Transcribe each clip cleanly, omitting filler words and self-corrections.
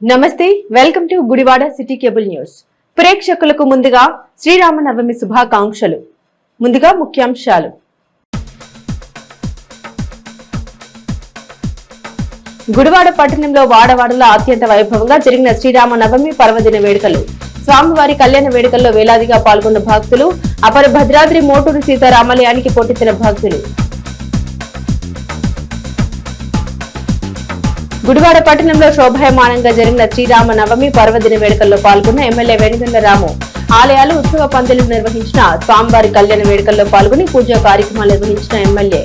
నమస్తే, welcome to Gudivada city cable news. ప్రేక్షకులకు ముందుగా శ్రీరామనవమి శుభాకాంక్షలు. ముందుగా ముఖ్యాంశాలు. గుడివాడ పట్టణంలో వాడవాడలో అత్యంత వైభవంగా జరిగిన శ్రీరామనవమి పర్వదిన వేడుకలు. స్వామివారి కళ్యాణ వేడుకల్లో వేలాదిగా పాల్గొన్న భక్తులు. అపర భద్రాద్రి మోటూరు సీతారామాలయానికి పోటెత్తిన భక్తులు. గుడివాడ పట్టణంలో శోభాయమానంగా జరిగిన శ్రీరామ నవమి పర్వదిన వేడుకల్లో పాల్గొన్న ఎమ్మెల్యే వెనుగండ్ల రాము ఆలయాలు ఉత్సవ పందిళ్లు నిర్వహించిన స్వామివారి కళ్యాణ వేడుకల్లో పాల్గొని పూజా కార్యక్రమాలు నిర్వహించిన ఎమ్మెల్యే.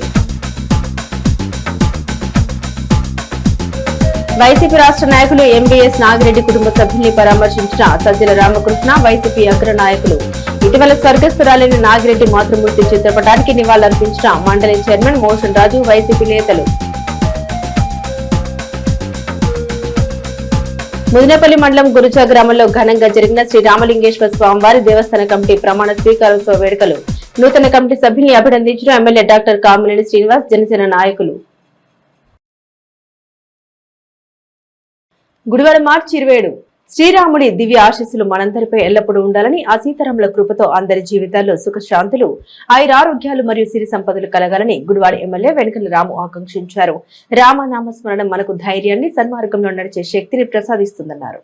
వైసీపీ రాష్ట్ర నాయకులు ఎంబీఎస్ నాగిరెడ్డి కుటుంబ సభ్యుల్ని పరామర్శించిన సజ్జల రామకృష్ణ, వైసీపీ అగ్ర నాయకులు. ఇటీవల స్వర్గస్థురాలైన నాగిరెడ్డి మాతృమూర్తి చిత్రపటానికి నివాళులర్పించిన మండలి చైర్మన్ మోషన్ రాజు, వైసీపీ నేతలు. ముదినేపల్లి మండలం గురుచా గ్రామంలో ఘనంగా జరిగిన శ్రీ రామలింగేశ్వర స్వామివారి దేవస్థాన కమిటీ ప్రమాణ స్వీకారోత్సవ వేడుకలు. నూతన కమిటీ సభ్యుని అభినందించిన ఎమ్మెల్యే డాక్టర్ కామినేని శ్రీనివాస్, జనసేన నాయకులు. గుడివాడ మార్చి 27 శ్రీరాముడి దివ్య ఆశీస్సులు మనందరిపై ఎల్లప్పుడూ ఉండాలని, ఆ సీతారాముల కృపతో అందరి జీవితాల్లో సుఖశాంతులు, ఆయురారోగ్యాలు మరియు సిరి సంపదలు కలగాలని గుడివాడ ఎమ్మెల్యే వెనుగండ్ల రాము ఆకాంక్షించారు. రామనామస్మరణ మనకు ధైర్యాన్ని, సన్మార్గంలో నడిచే శక్తిని ప్రసాదిస్తుందన్నారు.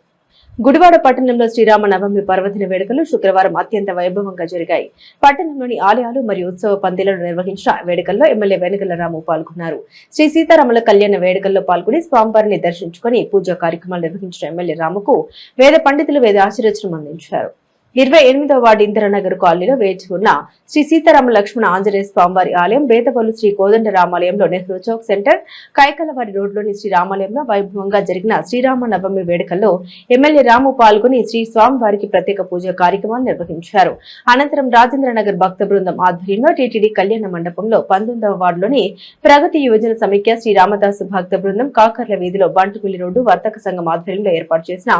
గుడివాడ పట్టణంలో శ్రీరామ నవమి పర్వదిన వేడుకలు శుక్రవారం అత్యంత వైభవంగా జరిగాయి. పట్టణంలోని ఆలయాలు మరియు ఉత్సవ పందిళ్లను నిర్వహించిన వేడుకల్లో ఎమ్మెల్యే వెనుగండ్ల రాము పాల్గొన్నారు. శ్రీ సీతారాముల కళ్యాణ వేడుకల్లో పాల్గొని స్వామివారిని దర్శించుకుని పూజా కార్యక్రమాలు నిర్వహించిన ఎమ్మెల్యే రాముకు వేద పండితులు వేద ఆశీర్వచనం అందించారు. 28వ వార్డు ఇందిరానగర్ కాలనీలో వేచి ఉన్న శ్రీ సీతారామ లక్ష్మణ ఆంజనేయ స్వామివారి ఆలయం, బేతబోలు శ్రీ కోదండ రామాలయంలో నెహ్రూ చౌక్ సెంటర్, కైకలవారి రోడ్లోని శ్రీ రామాలయంలో వైభవంగా జరిగిన శ్రీరామ నవమి వేడుకల్లో ఎమ్మెల్యే రాము పాల్గొని శ్రీ స్వామివారికి ప్రత్యేక పూజా కార్యక్రమాలు నిర్వహించారు. అనంతరం రాజేంద్రనగర్ భక్త బృందం ఆధ్వర్యంలో టీటీడీ కళ్యాణ మండపంలో 19వ వార్డులోని ప్రగతి యువజన సమైక్య శ్రీ రామదాసు భక్త బృందం, కాకర్ల వీధిలో బంటుపిల్లి రోడ్డు వర్తక సంఘం ఆధ్వర్యంలో ఏర్పాటు చేసిన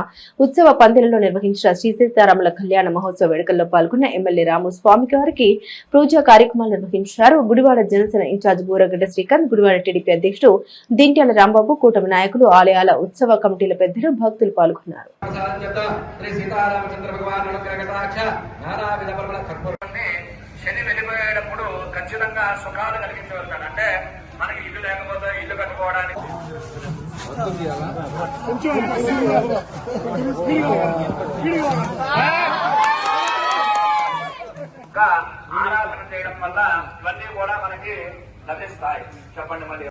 ఉత్సవ పందిళ్లలో నిర్వహించిన శ్రీ సీతారాముల కళ్యాణ మహోత్సవ వేడుకల్లో పాల్గొన్న ఎమ్మెల్యే రాము స్వామికి వారికి పూజా కార్యక్రమాలు నిర్వహించారు. గుడివాడ జనసేన ఇన్ఛార్జ్ బూరగడ్డ శ్రీకాంత్, గుడివాడ టీడీపీ అధ్యక్షుడు దింట్యాల రాంబాబు, కూటమి నాయకులు, ఆలయాల ఉత్సవ కమిటీల పెద్దలు, భక్తులు పాల్గొన్నారు. శని వెళ్ళిపోయేటప్పుడు ఖచ్చితంగా సుఖాలు కలిగించి వెళ్తాడు. అంటే మనకి ఇల్లు లేకపోతే ఇల్లు కట్టుకోవడానికి ఆరాధన చేయడం వల్ల ఇవన్నీ కూడా మనకి లభిస్తాయి. చెప్పండి మరి.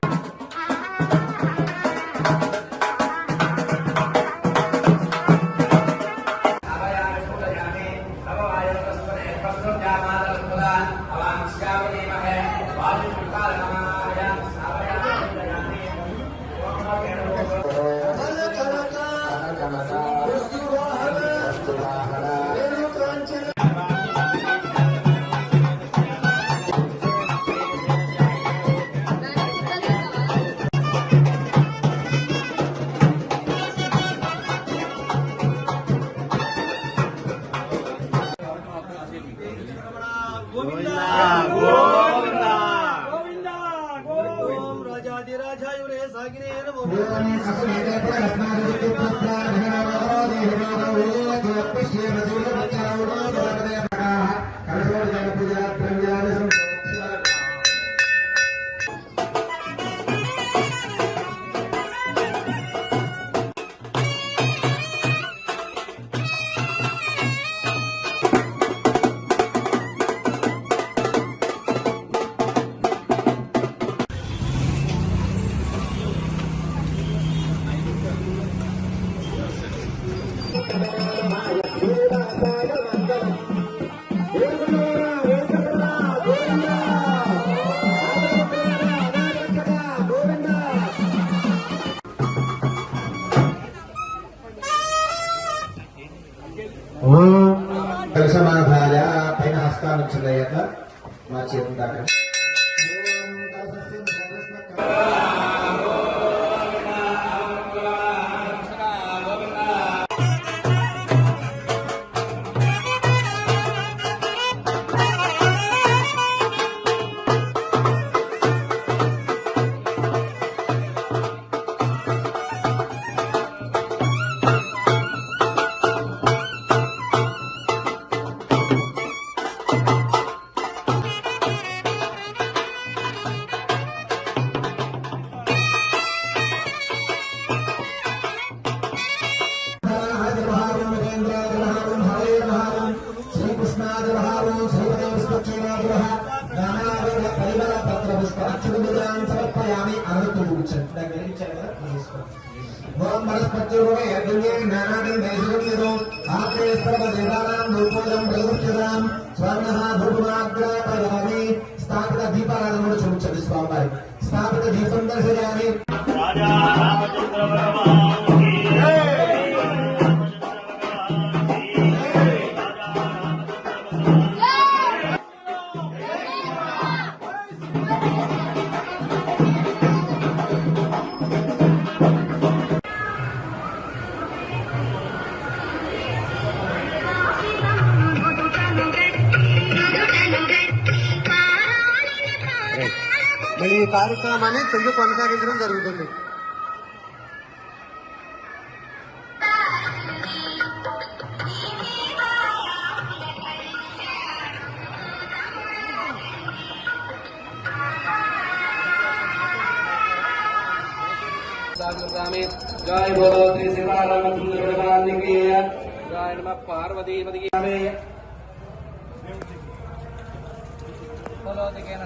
సమాధాయ పైన హస్తానుచ్చయ్యాక మా చేతులు దాకా స్థాపిత దీపాలను కూడా చూపించండి స్వామివారి స్థాపిత దీపం దర్శయామి ఈ కార్యక్రమాన్ని తిరిగి కొనసాగించడం జరుగుతుంది. जय बोलो श्री सीतारामचंद्र भगवान की जय नमः पार्वती पति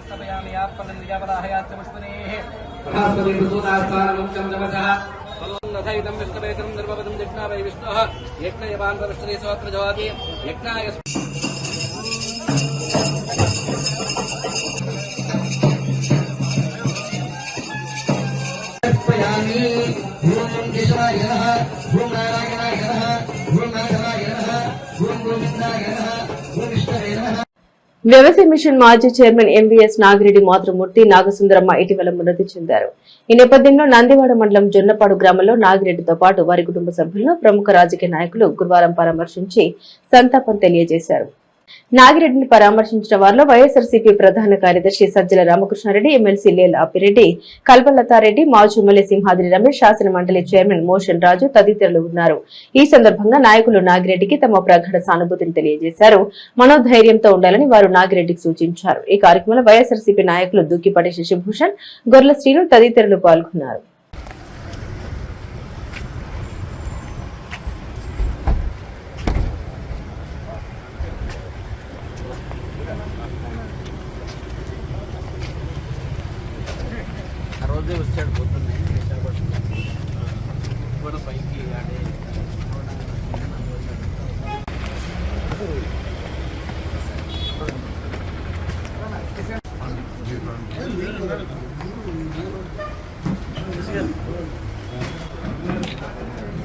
स्तपयामि आपलन्द्रियापदाहयाच्च पुष्पनेः बृहस्पति प्रसूतास्थानमं चमजमसः फलोन्नथैतं विष्णुवेकं निर्भवतं यज्ञावै विष्णुः यज्ञयवान् विष्णुरे सोत्रजवाति यज्ञाय వ్యవసాయ మిషన్ మాజీ చైర్మన్ ఎంవీఎస్ నాగిరెడ్డి మాతృమూర్తి నాగసుందరమ్మ ఇటీవల మృతి చెందారు. ఈ నేపథ్యంలో నందివాడ మండలం జొన్నపాడు గ్రామంలో నాగిరెడ్డితో పాటు వారి కుటుంబ సభ్యులను ప్రముఖ రాజకీయ నాయకులు గురువారం పరామర్శించి సంతాపం తెలియజేశారు. నాగిరెడ్డిని పరామర్శించిన వారిలో వైఎస్ఆర్సీపీ ప్రధాన కార్యదర్శి సజ్జల రామకృష్ణారెడ్డి, ఎమ్మెల్సీ లేల్ అప్పిరెడ్డి, కల్పలతారెడ్డి, మాజీ ఎమ్మెల్యే సింహాద్రి రమేష్, శాసన మండలి చైర్మన్ మోషన్ రాజు తదితరులు ఉన్నారు. ఈ సందర్భంగా నాయకులు నాగిరెడ్డికి తమ ప్రగాఢ సానుభూతిని తెలియజేశారు. మనోధైర్యంతో ఉండాలని వారు నాగిరెడ్డికి సూచించారు. ఈ కార్యక్రమంలో వైఎస్ఆర్సీపీ నాయకులు దుక్కిపాటి శశిభూషణ్, గొర్ల శ్రీను తదితరులు పాల్గొన్నారు. వచ్చాడు పోతుంది కూడా పైకి ఆడే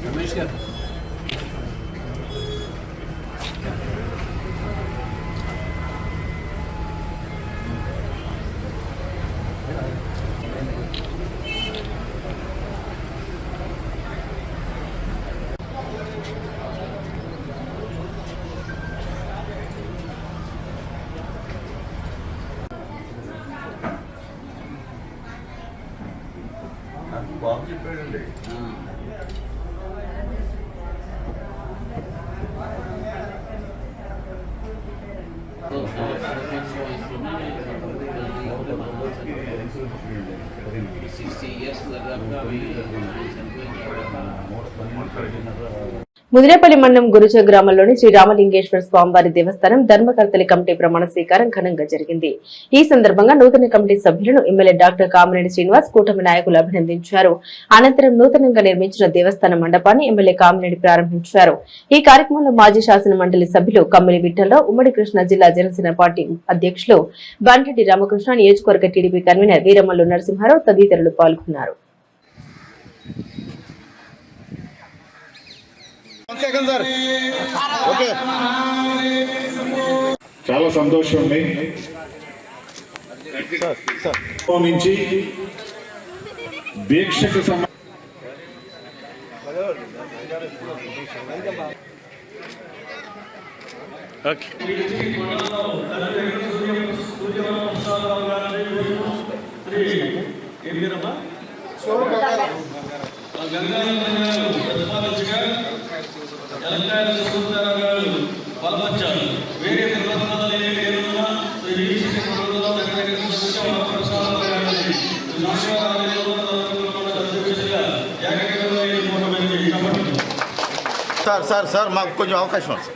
రమేష్ గారు బాబు చెప్పాడండి. ముదిరేపల్లి మండలం గురుజ గ్రామంలోని శ్రీ రామలింగేశ్వర స్వామివారి దేవస్థానం ధర్మకర్తలి కమిటీ ప్రమాణ స్వీకారం ఘనంగా జరిగింది. ఈ సందర్భంగా నూతన కమిటీ సభ్యులను ఎమ్మెల్యే డాక్టర్ కామినేని శ్రీనివాస్, కూటమి నాయకులు అభినందించారు. అనంతరం నూతనంగా నిర్మించిన దేవస్థాన మండపాన్ని ఎమ్మెల్యే కామినేని ప్రారంభించారు. ఈ కార్యక్రమంలో మాజీ శాసన మండలి సభ్యులు కమ్మిలి విఠలరావు, ఉమ్మడి కృష్ణా జిల్లా జనసేన పార్టీ అధ్యక్షులు బండ్రెడ్డి రామకృష్ణ, నియోజకవర్గ టీడీపీ కన్వీనర్ వీరమల్లు నరసింహారావు తదితరులు పాల్గొన్నారు. చాలా సంతోషం ఉంది. నుంచి దీక్షకు సార్ మాకు కొంచెం అవకాశం ఉంది సార్.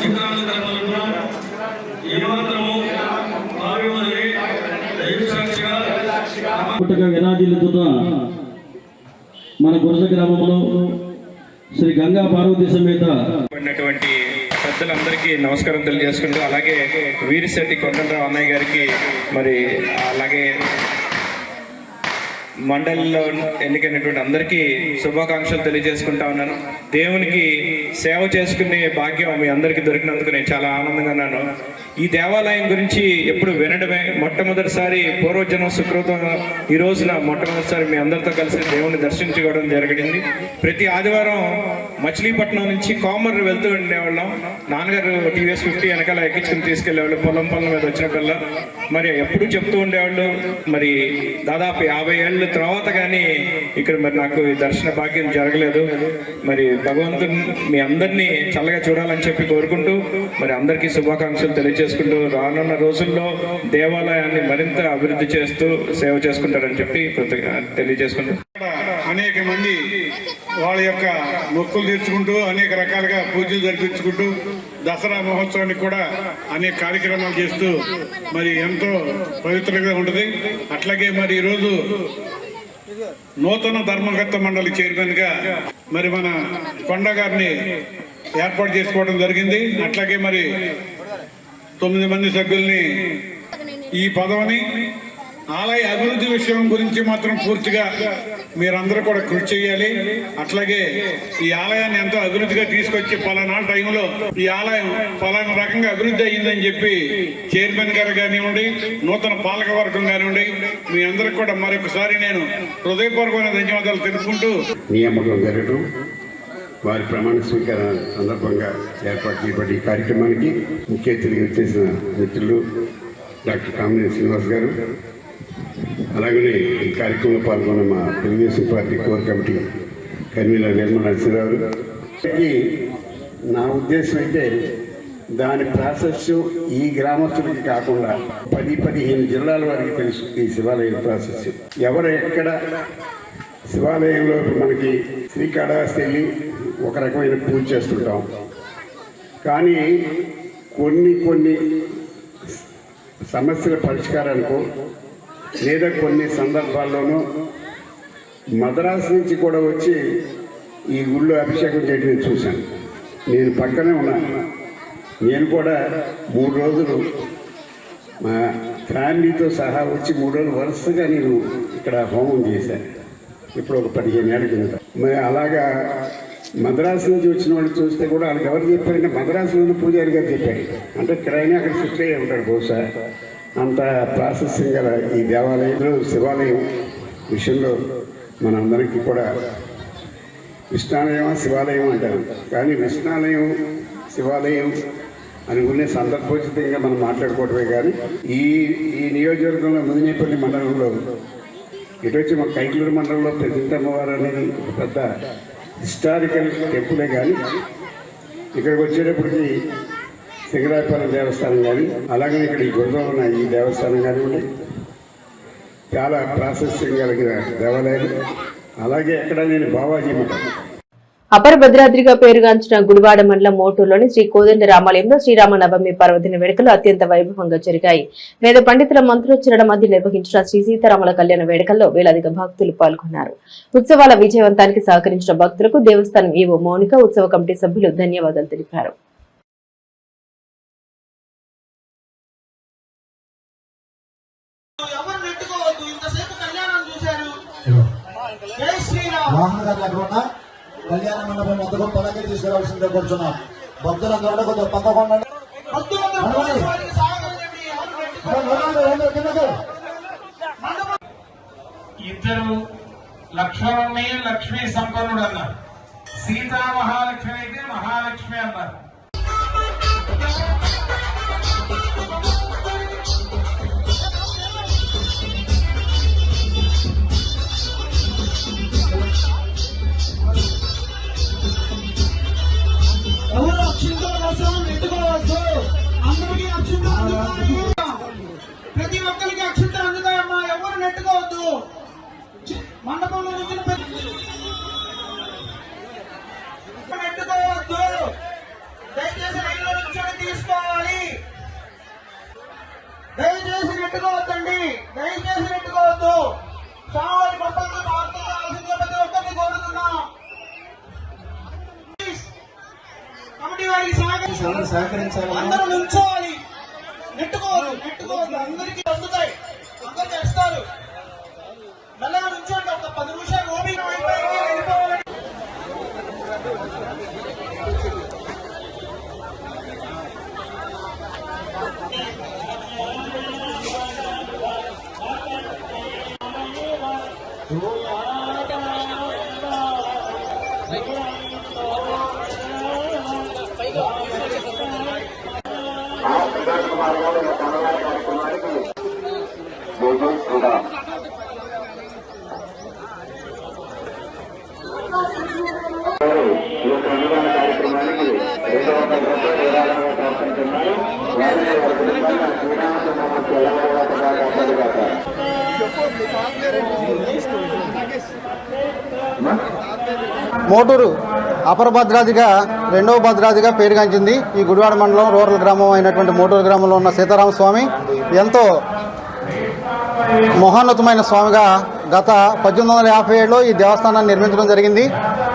వికలాంగ ధర్మలను ఏమాత్రము భావ్యమని పుట్టగా విరాజిల్లుతున్న మన గురజ గ్రామంలో శ్రీ గంగా పార్వతీ సమేత ఉన్నటువంటి పెద్దలందరికీ నమస్కారం తెలియజేసుకుంటూ, అలాగే వీరిశెట్టి కొండలరావు అన్నయ్య గారికి, మరి అలాగే మండలిలో ఎన్నికైనటువంటి అందరికీ శుభాకాంక్షలు తెలియజేసుకుంటా ఉన్నాను. దేవునికి సేవ చేసుకునే భాగ్యం మీ అందరికీ దొరికినందుకు నేను చాలా ఆనందంగా ఉన్నాను. ఈ దేవాలయం గురించి ఎప్పుడు వినడమే, మొట్టమొదటిసారి పూర్వజన్మ సుకృతం ఈ రోజున మొట్టమొదటిసారి మీ అందరితో కలిసి దేవుని దర్శించుకోవడం జరిగింది. ప్రతి ఆదివారం మచిలీపట్నం నుంచి కామర్ వెళ్తూ ఉండేవాళ్ళం. నాన్నగారు టీవీఎస్ 50 వెనకాల ఎక్కించుకుని తీసుకెళ్లేవాళ్ళు. పొలం మీద వచ్చినప్పుడల్లా మరి ఎప్పుడు చెప్తూ ఉండేవాళ్ళు. మరి దాదాపు 50 ఏళ్ళ తర్వాత కానీ ఇక్కడ మరి నాకు ఈ దర్శన భాగ్యం జరగలేదు. మరి భగవంతుని మీ అందరినీ చల్లగా చూడాలని చెప్పి కోరుకుంటూ, మరి అందరికీ శుభాకాంక్షలు తెలియజేసుకుంటూ, రానున్న రోజుల్లో దేవాలయాన్ని మరింత అభివృద్ధి చేస్తూ సేవ చేసుకుంటారని చెప్పి తెలియజేసుకుంటూ, అనేక మంది వాళ్ళ యొక్క మొక్కులు తీర్చుకుంటూ అనేక రకాలుగా పూజలు జరిపించుకుంటూ దసరా మహోత్సవానికి కూడా అనేక కార్యక్రమాలు చేస్తూ మరి ఎంతో పవిత్రంగా ఉంటుంది. అట్లాగే మరి ఈరోజు నూతన ధర్మకర్త మండలి చైర్మన్ గా మరి మన కొండ గారిని ఏర్పాటు చేసుకోవడం జరిగింది. అట్లాగే మరి 9 మంది సభ్యుల్ని ఈ పదవిని ఆలయ అభివృద్ధి విషయం గురించి మాత్రం పూర్తిగా మీరందరూ కూడా కృషి చేయాలి. అట్లాగే ఈ ఆలయాన్ని ఎంతో అభివృద్ధిగా తీసుకొచ్చి పలానా టైంలో ఈ ఆలయం పలానా రకంగా అభివృద్ధి అయ్యిందని చెప్పి చైర్మన్ గారు కానివ్వండి, నూతన పాలక వర్గం కానివ్వండి, మీ అందరికి కూడా మరొకసారి నేను హృదయపూర్వకమైన ధన్యవాదాలు తెలుపుకుంటూ, నియామకం జరగడం, వారి ప్రమాణ స్వీకార సందర్భంగా ఏర్పాటు చేయబడి ఈ కార్యక్రమానికి ముఖ్య అతిథిగా వచ్చేసిన మిత్రులు డాక్టర్ కామినేని శ్రీనివాస్ గారు, అలాగనే ఈ కార్యక్రమంలో పాల్గొన్న మా Telugu Desam party core committee convener Nirmala Narasimha Rao. నా ఉద్దేశం అయితే దాని ప్రాశస్యం ఈ గ్రామస్తులకి కాకుండా 10-15 జిల్లాల వారికి తెలుసు ఈ శివాలయం ప్రాశస్యం. ఎవరు ఎక్కడ శివాలయంలో మనకి శ్రీకాళహస్తి వెళ్ళి ఒక రకమైన పూజ చేస్తుంటాం, కానీ కొన్ని సమస్యల పరిష్కారానికో లేదా కొన్ని సందర్భాల్లోనూ మద్రాసు నుంచి కూడా వచ్చి ఈ గుళ్ళో అభిషేకం చేయడం చూశాను. నేను పక్కనే ఉన్నాను. నేను కూడా 3 రోజులు మా ఫ్యామిలీతో సహా వచ్చి 3 రోజులు వరుసగా నేను ఇక్కడ హోమం చేశాను. ఇప్పుడు ఒక 15 ఏళ్ళ కింద. మరి అలాగా మద్రాసు నుంచి వచ్చిన వాళ్ళు చూస్తే కూడా వాళ్ళకి ఎవరు చెప్పారంటే మద్రాసులోని పూజారి గారు చెప్పారు. అంటే ఇక్కడైనా అక్కడ షిఫ్ట్ అయ్యి ఉంటాడు బహుశా. అంత ప్రాశస్యం గల ఈ దేవాలయంలో శివాలయం విషయంలో మనందరికీ కూడా విష్ణాలయం శివాలయం అంటారు, కానీ విష్ణాలయం శివాలయం అనుకునే సందర్భోచితంగా మనం మాట్లాడుకోవటమే. కానీ ఈ నియోజకవర్గంలో ముదినేపల్లి మండలంలో ఇటు వచ్చి మా కైకలూరు మండలంలో పెద్దమ్మవారు అనేది పెద్ద హిస్టారికల్ టెంపులే. కానీ ఇక్కడికి వచ్చేటప్పటికి సింగరాయపాలెం దేవస్థానం కానీ, అలాగే ఇక్కడ ఈ గుండ్రంలో ఉన్న ఈ దేవస్థానం కానివ్వండి, చాలా ప్రాశస్త్యం కలిగిన దేవాలయాలు. అలాగే ఎక్కడ నేను బావాజీ మఠం. అపర భద్రాద్రిగా పేరుగాంచిన గుడివాడ మండలం మోటూరులోని శ్రీ కోదండ రామాలయంలో శ్రీరామ నవమి పర్వదిన వేడుకలు అత్యంత వైభవంగా జరిగాయి. వేద పండితుల మంత్రోచ్చరణ మధ్య నిర్వహించిన శ్రీ సీతారాముల కళ్యాణ వేడుకల్లో వేలాదిగా భక్తులు పాల్గొన్నారు. ఉత్సవాల విజయవంతానికి సహకరించిన భక్తులకు దేవస్థానం ఈవో మౌనిక, ఉత్సవ కమిటీ సభ్యులు ధన్యవాదాలు తెలిపారు. కళ్యాణ మండపం మొత్తం పలకే తీసుకురావాల్సిందే కూర్చున్నాం. భక్తులందరూ కొంచెం పక్కకుండా ఇద్దరు లక్ష్మణుని లక్ష్మీ సంపన్నుడు అన్నారు. సీతా మహాలక్ష్మి అయితే మహాలక్ష్మి అన్నారు. ఎవరు అక్షింతల కోసం నెట్టుకోవచ్చు. అందరికీ అక్షింతలు అందుతాయి. ప్రతి ఒక్కరికి అక్షింతలు అందుతాయమ్మా. ఎవరు నెట్టుకోవద్దు. మండపంలో నెట్టుకోవద్దు. దయచేసి లైన్లో నుంచొని తీసుకోవాలి. దయచేసి నెట్టుకోవద్దండి, దయచేసి నెట్టుకోవద్దు. స్వామివారి గొప్పలతో ప్రార్థించాల్సిందిగా ప్రతి ఒక్కరిని కోరుతున్నాం. కమిటీ వారికి సహకరించాలి. అందరూ నుంచోవాలి, నెట్టుకోవద్దు. అందరికీ అందుతాయి, అందరు చేస్తారు. మెల్లగా నుంచోండి. ఒక 10 నిమిషాలు ఓపిక అయిపోయింది, వెళ్ళిపోవాలి. మోటూరు అపర భద్రాదిగా రెండవ భద్రాదిగా పేరుగాంచింది. ఈ గుడివాడ మండలం రూరల్ గ్రామం అయినటువంటి మోటూరు గ్రామంలో ఉన్న సీతారామస్వామి ఎంతో మహోన్నతమైన స్వామిగా గత 1857లో ఈ దేవస్థానాన్ని నిర్మించడం జరిగింది.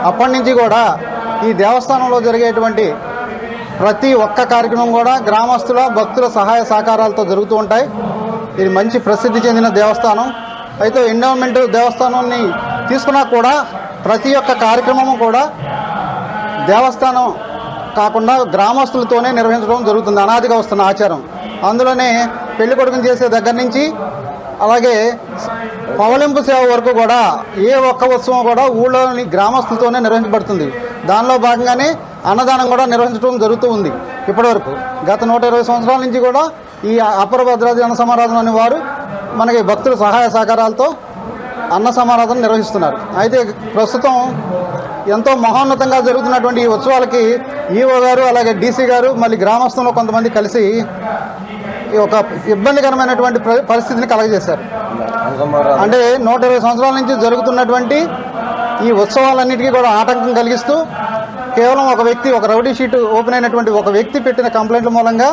అప్పటి నుంచి కూడా ఈ దేవస్థానంలో జరిగేటువంటి ప్రతి ఒక్క కార్యక్రమం కూడా గ్రామస్తుల భక్తుల సహాయ సహకారాలతో జరుగుతూ ఉంటాయి. ఇది మంచి ప్రసిద్ధి చెందిన దేవస్థానం. అయితే ఎండోమెంట్ దేవస్థానాన్ని తీసుకున్నా కూడా ప్రతి ఒక్క కార్యక్రమము కూడా దేవస్థానం కాకుండా గ్రామస్తులతోనే నిర్వహించడం జరుగుతుంది. అనాదిగా వస్తున్న ఆచారం. అందులోనే పెళ్లి కొడుకుని చేసే దగ్గర నుంచి అలాగే పవలింపు సేవ వరకు కూడా ఏ ఒక్క ఉత్సవం కూడా ఊళ్ళోని గ్రామస్తులతోనే నిర్వహించబడుతుంది. దానిలో భాగంగానే అన్నదానం కూడా నిర్వహించడం జరుగుతూ ఉంది. ఇప్పటివరకు గత 120 సంవత్సరాల నుంచి కూడా ఈ అపర భద్రాద్రి అన్న సమారాధన అనే వారు మనకి భక్తుల సహాయ సహకారాలతో అన్న సమారాధన నిర్వహిస్తున్నారు. అయితే ప్రస్తుతం ఎంతో మహోన్నతంగా జరుగుతున్నటువంటి ఈ ఉత్సవాలకి ఈఓ గారు అలాగే డీసీ గారు మళ్ళీ గ్రామస్తులు కొంతమంది కలిసి ఒక ఇబ్బందికరమైనటువంటి పరిస్థితిని కలగజేశారు. అంటే 120 సంవత్సరాల నుంచి జరుగుతున్నటువంటి ఈ ఉత్సవాలన్నిటికీ కూడా ఆటంకం కలిగిస్తూ కేవలం ఒక వ్యక్తి, ఒక రౌడీ షీట్ ఓపెన్ అయినటువంటి ఒక వ్యక్తి పెట్టిన కంప్లైంట్ల మూలంగా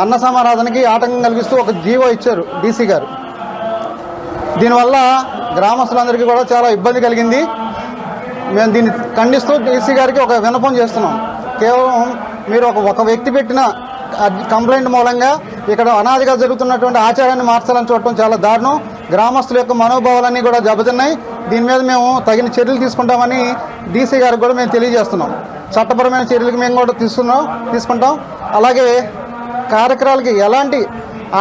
అన్న సమారాధనకి ఆటంకం కలిగిస్తూ ఒక జీవో ఇచ్చారు డీసీ గారు. దీనివల్ల గ్రామస్తులందరికీ కూడా చాలా ఇబ్బంది కలిగింది. మేము దీన్ని ఖండిస్తూ డీసీ గారికి ఒక విన్నపం చేస్తున్నాం. కేవలం మీరు ఒక వ్యక్తి పెట్టిన కంప్లైంట్ మూలంగా ఇక్కడ అనాదిగా జరుగుతున్నటువంటి ఆచారాన్ని మార్చాలని చూడటం చాలా దారుణం. గ్రామస్తుల యొక్క మనోభావాలన్నీ కూడా దెబ్బతిన్నాయి. దీని మీద మేము తగిన చర్యలు తీసుకుంటామని డీసీ గారికి కూడా మేము తెలియజేస్తున్నాం. చట్టపరమైన చర్యలకు మేము కూడా తీసుకుంటాం. అలాగే కార్యక్రమాలకి ఎలాంటి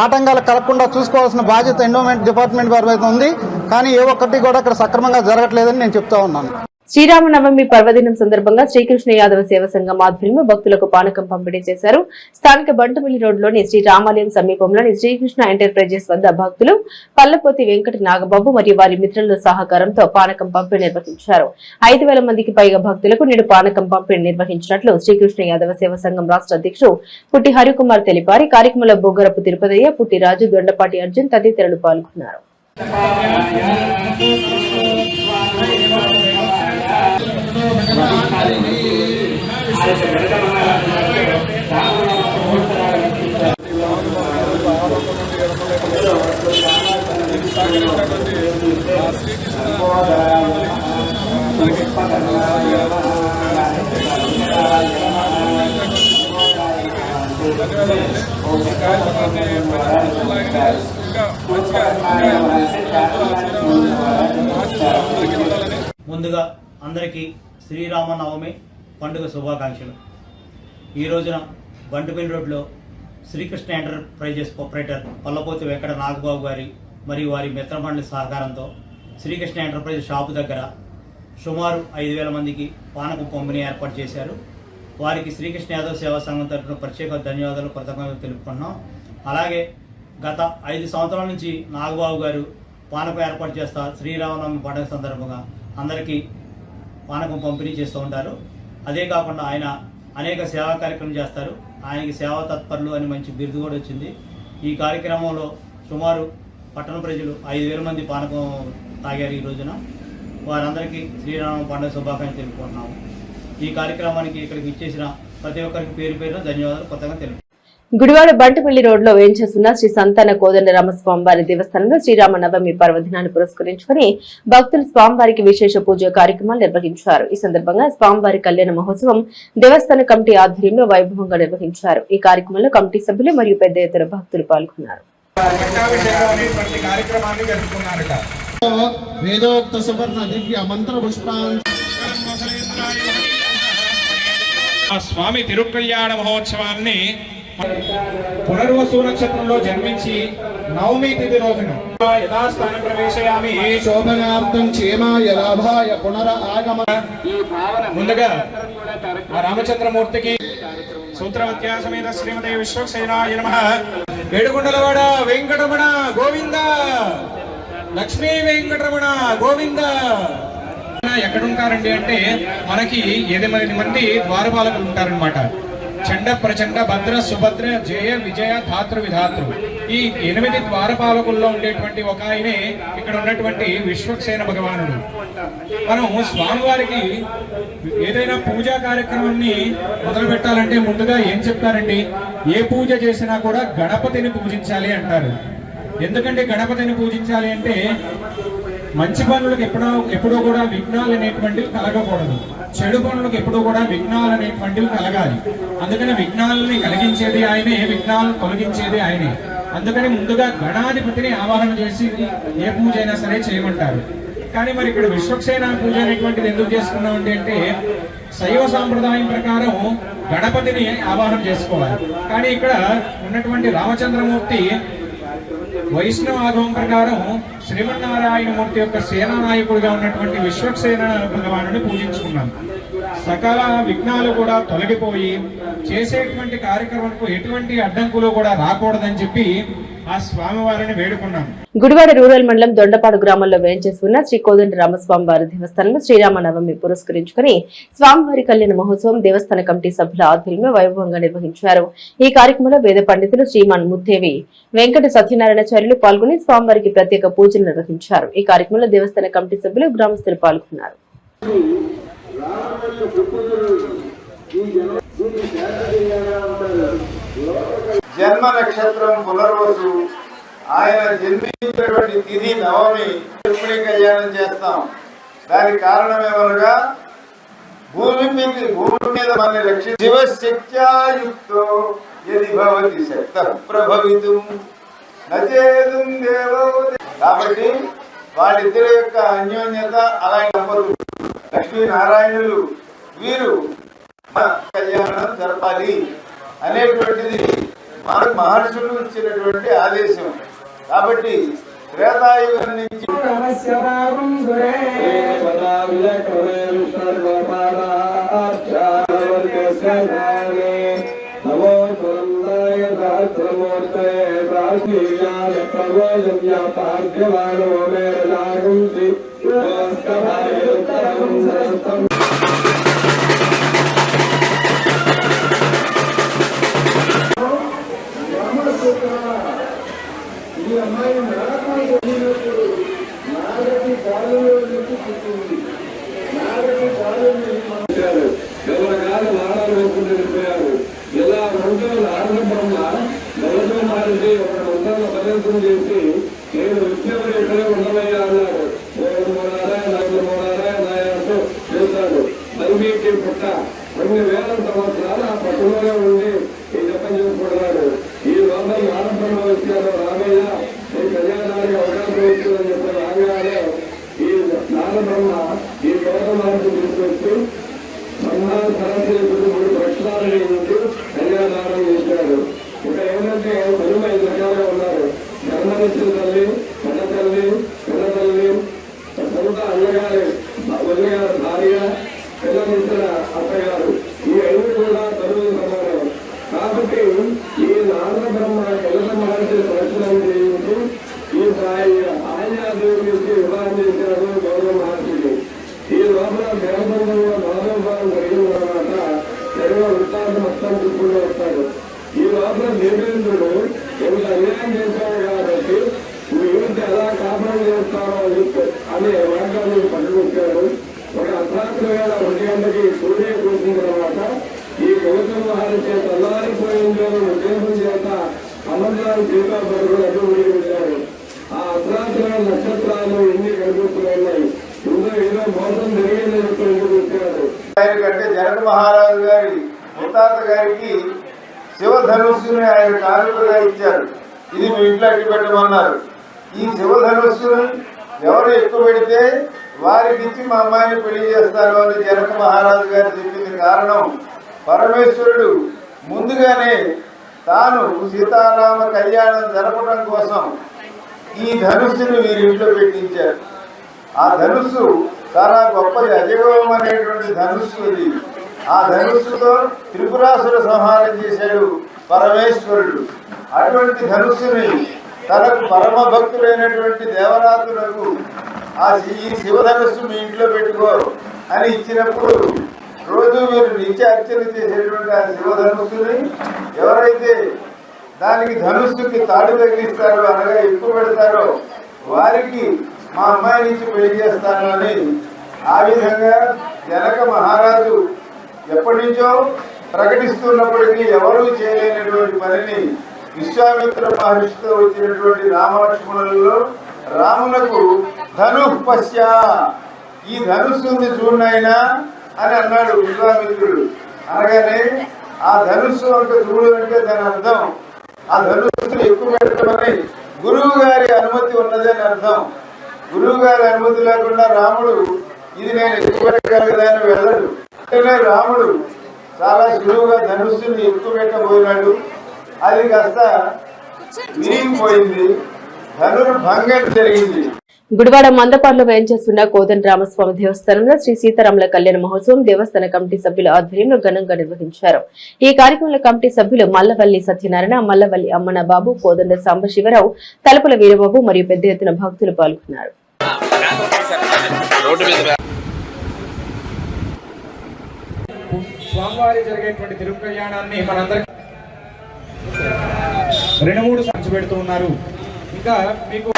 ఆటంకాలు కలగకుండా చూసుకోవాల్సిన బాధ్యత ఎండోమెంట్ డిపార్ట్మెంట్ వారి మీద ఉంది. కానీ ఏ ఒక్కటి కూడా ఇక్కడ సక్రమంగా జరగట్లేదని నేను చెప్తా ఉన్నాను. శ్రీరామనవమి పర్వదినం సందర్భంగా శ్రీకృష్ణ యాదవ సేవ సంఘం ఆధ్వర్యంలో భక్తులకు పానకం పంపిణీ చేశారు. స్థానిక బంటుమిల్లి రోడ్లోని శ్రీరామాలయం సమీపంలోని శ్రీకృష్ణ ఎంటర్ప్రైజెస్ వద్ద భక్తులు పల్లపోతి వెంకట నాగబాబు మరియు వారి మిత్రుల సహకారంతో పానకం పంపిణీ నిర్వహించారు. 5,000 మందికి పైగా భక్తులకు నేడు పానకం పంపిణీ నిర్వహించినట్లు శ్రీకృష్ణ యాదవ సేవ సంఘం రాష్ట్ర అధ్యక్షుడు పుట్టి హరికుమార్ తెలిపారు. కార్యక్రమంలో బొగ్గరపు తిరుపతయ్య, పుట్టి రాజు, దొండపాటి అర్జున్ తదితరులు పాల్గొన్నారు. ముందుగా అందరికీ శ్రీరామనవమి పండుగ శుభాకాంక్షలు. ఈ రోజున బంటుమిల్లి రోడ్లో శ్రీకృష్ణ ఎంటర్ప్రైజెస్ ప్రొపరేటర్ పల్లపోతి వెంకట నాగబాబు గారి మరియు వారి మిత్రమండలి సహకారంతో శ్రీకృష్ణ ఎంటర్ప్రైజెస్ షాపు దగ్గర సుమారు 5,000 మందికి పానకం పంపిణీ ఏర్పాటు చేశారు. వారికి శ్రీకృష్ణ యాదవ్ సేవా సంఘం తరఫున ప్రత్యేక ధన్యవాదాలు, కృతజ్ఞతలు తెలుపుకున్నాం. అలాగే గత 5 సంవత్సరాల నుంచి నాగబాబు గారు పానకం ఏర్పాటు చేస్తా శ్రీరామనవమి పండుగ సందర్భంగా అందరికీ పానకం పంపిణీ చేస్తూ ఉంటారు. అదే కాకుండా ఆయన అనేక సేవా కార్యక్రమం చేస్తారు. ఆయనకి సేవా తత్పరులు అని మంచి బిరుదు కూడా వచ్చింది. ఈ కార్యక్రమంలో సుమారు పట్టణ ప్రజలు 5,000 మంది పానకం తాగారు. ఈ రోజున వారందరికీ శ్రీరామ పండుగ శుభాకాంక్షలు తెలుపుకుంటున్నాము. ఈ కార్యక్రమానికి ఇక్కడికి ఇచ్చేసిన ప్రతి ఒక్కరికి పేరు పేరున ధన్యవాదాలు కొత్తగా తెలుపు. గుడివాడ బంటుపల్లి రోడ్లో వేంచేస్తున్న శ్రీ సంతాన కోదండరామ స్వామివారి దేవస్థానంలో శ్రీరామ నవమి పర్వదినాన్ని పురస్కరించుకుని భక్తులు స్వామివారికి విశేష పూజ కార్యక్రమాలు నిర్వహించారు. ఈ సందర్భంగా స్వామివారి కళ్యాణ మహోత్సవం దేవస్థాన కమిటీ ఆధ్వర్యంలో వైభవంగా నిర్వహించారు. ఈ కార్యక్రమంలో కమిటీ సభ్యులు మరియు పెద్ద ఎత్తున భక్తులు పాల్గొన్నారు. వేదోక్త సువర్ణ దివ్య మంత్ర పుష్పాన్ స్వామి తిరుకల్యాణ మహోత్సవాన్ని పునర్వసు నక్షత్రంలో జన్మించి నవమి తిథి రోజున యథాస్థాన ప్రవేశయామి శోభనార్థం క్షేమాయ లాభాయ పునర ఆగమ. ముందుగా ఆ రామచంద్రమూర్తికి సూత్రవత్యా సమేత శ్రీమతి విశ్వక్సేనాయ నమః. ఏడుకొండలవాడ వెంకటరమణ గోవింద, లక్ష్మీ వెంకటరమణ గోవింద. ఎక్కడుంటారండి అంటే మనకి 8 మంది ద్వారపాలకులు ఉంటారనమాట. చండ ప్రచండ భద్ర సుభద్ర జయ విజయ ధాతృ విధాతృ. ఈ 8 ద్వారపాలకుల్లో ఉండేటువంటి ఒక ఆయనే ఇక్కడ ఉన్నటువంటి విశ్వక్సేన భగవానుడు. మనం స్వామివారికి ఏదైనా పూజా కార్యక్రమాన్ని మొదలు పెట్టాలంటే ముందుగా ఏం చెప్తారండి, ఏ పూజ చేసినా కూడా గణపతిని పూజించాలి అంటారు. ఎందుకంటే గణపతిని పూజించాలి అంటే మంచి పనులకు ఎప్పుడూ కూడా విఘ్నాలు అనేటువంటివి కలగకూడదు, చెడు పనులకు ఎప్పుడూ కూడా విఘ్నాలు అనేటువంటివి కలగాలి. అందుకని విఘ్నాలని కలిగించేది ఆయనే, విఘ్నాలను తొలగించేది ఆయనే. అందుకని ముందుగా గణాధిపతిని ఆవాహన చేసి ఏ పూజ అయినా సరే చేయమంటారు. కానీ మరి ఇక్కడ విశ్వక్సేన పూజ అనేటువంటిది ఎందుకు చేసుకున్నామంటే అంటే శైవ సాంప్రదాయం ప్రకారం గణపతిని ఆవాహన చేసుకోవాలి. కానీ ఇక్కడ ఉన్నటువంటి రామచంద్రమూర్తి వైష్ణవ ఆగమం ప్రకారం శ్రీమన్నారాయణమూర్తి యొక్క సేనానాయకుడిగా ఉన్నటువంటి విశ్వక్సేన భగవానుని పూజించుకున్నాం. సకల విఘ్నాలు కూడా తొలగిపోయి చేసేటువంటి కార్యక్రమంకు ఎటువంటి అడ్డంకులు కూడా రాకూడదని చెప్పి ఆ స్వామివారిని వేడుకున్నాం. గుడివాడ రూరల్ మండలం దొండపాడు గ్రామంలో వేంచేసి ఉన్న శ్రీ కోదండరామస్వామి వారి దేవస్థానంలో శ్రీరామ నవమి పురస్కరించుకుని స్వామివారి కళ్యాణ మహోత్సవం దేవస్థాన కమిటీ సభ్యుల ఆధ్వర్యంలో వైభవంగా నిర్వహించారు. ఈ కార్యక్రమంలో వేద పండితులు శ్రీమాన్ ముత్తేవి వెంకట సత్యనారాయణాచార్యులు పాల్గొని స్వామివారికి ప్రత్యేక పూజలు నిర్వహించారు. ఈ కార్యక్రమంలో దేవస్థాన కమిటీ సభ్యులు గ్రామస్తులు పాల్గొన్నారు. జన్మ నక్షత్రం పునర్వసు, ఆయన జన్మించినటువంటి తిథి నవమి, రుక్మిణి కళ్యాణం చేస్తాం. దానికి కారణమేమనగా భూమి మీద మన రక్షి శివశక్త్యాయుక్తో యది భవతి శక్త ప్రభవితుం నచేదుం దేవో. కాబట్టి వాళ్ళిద్దరి యొక్క అన్యోన్యత అలాగే దంపతులు లక్ష్మీనారాయణులు వీరు కళ్యాణం జరపాలి అనేటువంటిది మనకు మహర్షులు ఇచ్చినటువంటి ఆదేశం. కాబట్టి త్రేతాయుగం నుంచి జగన్మోహన్ చేత అల్లారిపోయిందో దేహం చేత అనంతరాలు దీపాపడులు అభివృద్ధి ఆ అర్ధరాత్రుల నక్షత్రాలు ఎన్ని కనిపిస్తున్నాయి. ఇందులో ఏదో మోసం జరిగేందుకు ఎందుకు వచ్చారు. కంటే జనక మహారాజు గారి ముత్తాత గారికి శివధనుస్సుని ఆయన కానుకగా ఇచ్చారు. ఇది మీ ఇంట్లో అట్టి పెట్టమన్నారు. ఈ శివధనుస్సుని ఎవరు ఎక్కువ పెడితే వారికి ఇచ్చి మా అమ్మాయిని పెళ్లి చేస్తారు అని జనక మహారాజు గారు చెప్పింది కారణం పరమేశ్వరుడు ముందుగానే తాను సీతారామ కళ్యాణం జరపడం కోసం ఈ ధనుస్సుని వీరి ఇంట్లో పెట్టించారు. ఆ ధనుస్సు చాలా గొప్పది, అజగవం అనేటువంటి ధనుస్సు అది. ఆ ధనుస్సుతో త్రిపురాసుర సంహారం చేశాడు పరమేశ్వరుడు. అటువంటి ధనుస్సుని తనకు పరమ భక్తులైనటువంటి దేవరాతులకు ఈ శివధనుస్సు మీ ఇంట్లో పెట్టుకో అని ఇచ్చినప్పుడు రోజు మీరు నిత్య అర్చన చేసేటువంటి ఆ శివధనుస్సుని ఎవరైతే దానికి ధనుస్సుకి తాడు తగిలిస్తారో అనగా ఎక్కువ పెడతారో వారికి మా అమ్మాయి నుంచి పెళ్లి చేస్తాను అని ఆ విధంగా జనక మహారాజు ఎప్పటి నుంచో ప్రకటిస్తున్నప్పటికీ ఎవరూ చేయలేనటువంటి పనిని విశ్వామిత్ర మహర్షితో వచ్చినటువంటి రామలక్ష్మణులలో రాములకు ధను పశ్య, ఈ ధనుస్సుని చూడనైనా అని అన్నాడు విశ్వామిత్రుడు. అనగానే ఆ ధనుస్సు అంటే చూడు అంటే దాని అర్థం ఆ ధనుస్సుని ఎక్కువ పెట్టమని గురువు గారి అనుమతి ఉన్నదని అర్థం. గురువు గారి అనుమతి లేకుండా రాముడు ఇది నేను ఎక్కువ పెట్టగలగదని వెళ్ళడు. అంటే రాముడు చాలా సులువుగా ధనుస్సుని ఎక్కువ పెట్టబోయినాడు. అది కాస్త విరిగిపోయింది, ధనుర్భంగం జరిగింది. గుడివాడ మందపాడులో వేయించేస్తున్న కోదండరామస్వామి దేవస్థానంలో శ్రీ సీతారాముల కళ్యాణ మహోత్సవం దేవస్థాన కమిటీ సభ్యుల ఆధ్వర్యంలో ఘనంగా నిర్వహించారు. ఈ కార్యక్రమంలో కమిటీ సభ్యులు మల్లవల్లి సత్యనారాయణ, మల్లవల్లి అమ్మన బాబు, కోదండ సాంబశివరావు, తలుపుల వీరబాబు మరియు పెద్ద ఎత్తున భక్తులు పాల్గొన్నారు. స్వామివారి జరిగేటువంటి తిరుగు కళ్యాణాన్ని మనందరికీ 2-3 సంచి పెడుతూ ఉన్నారు. ఇంకా మీకు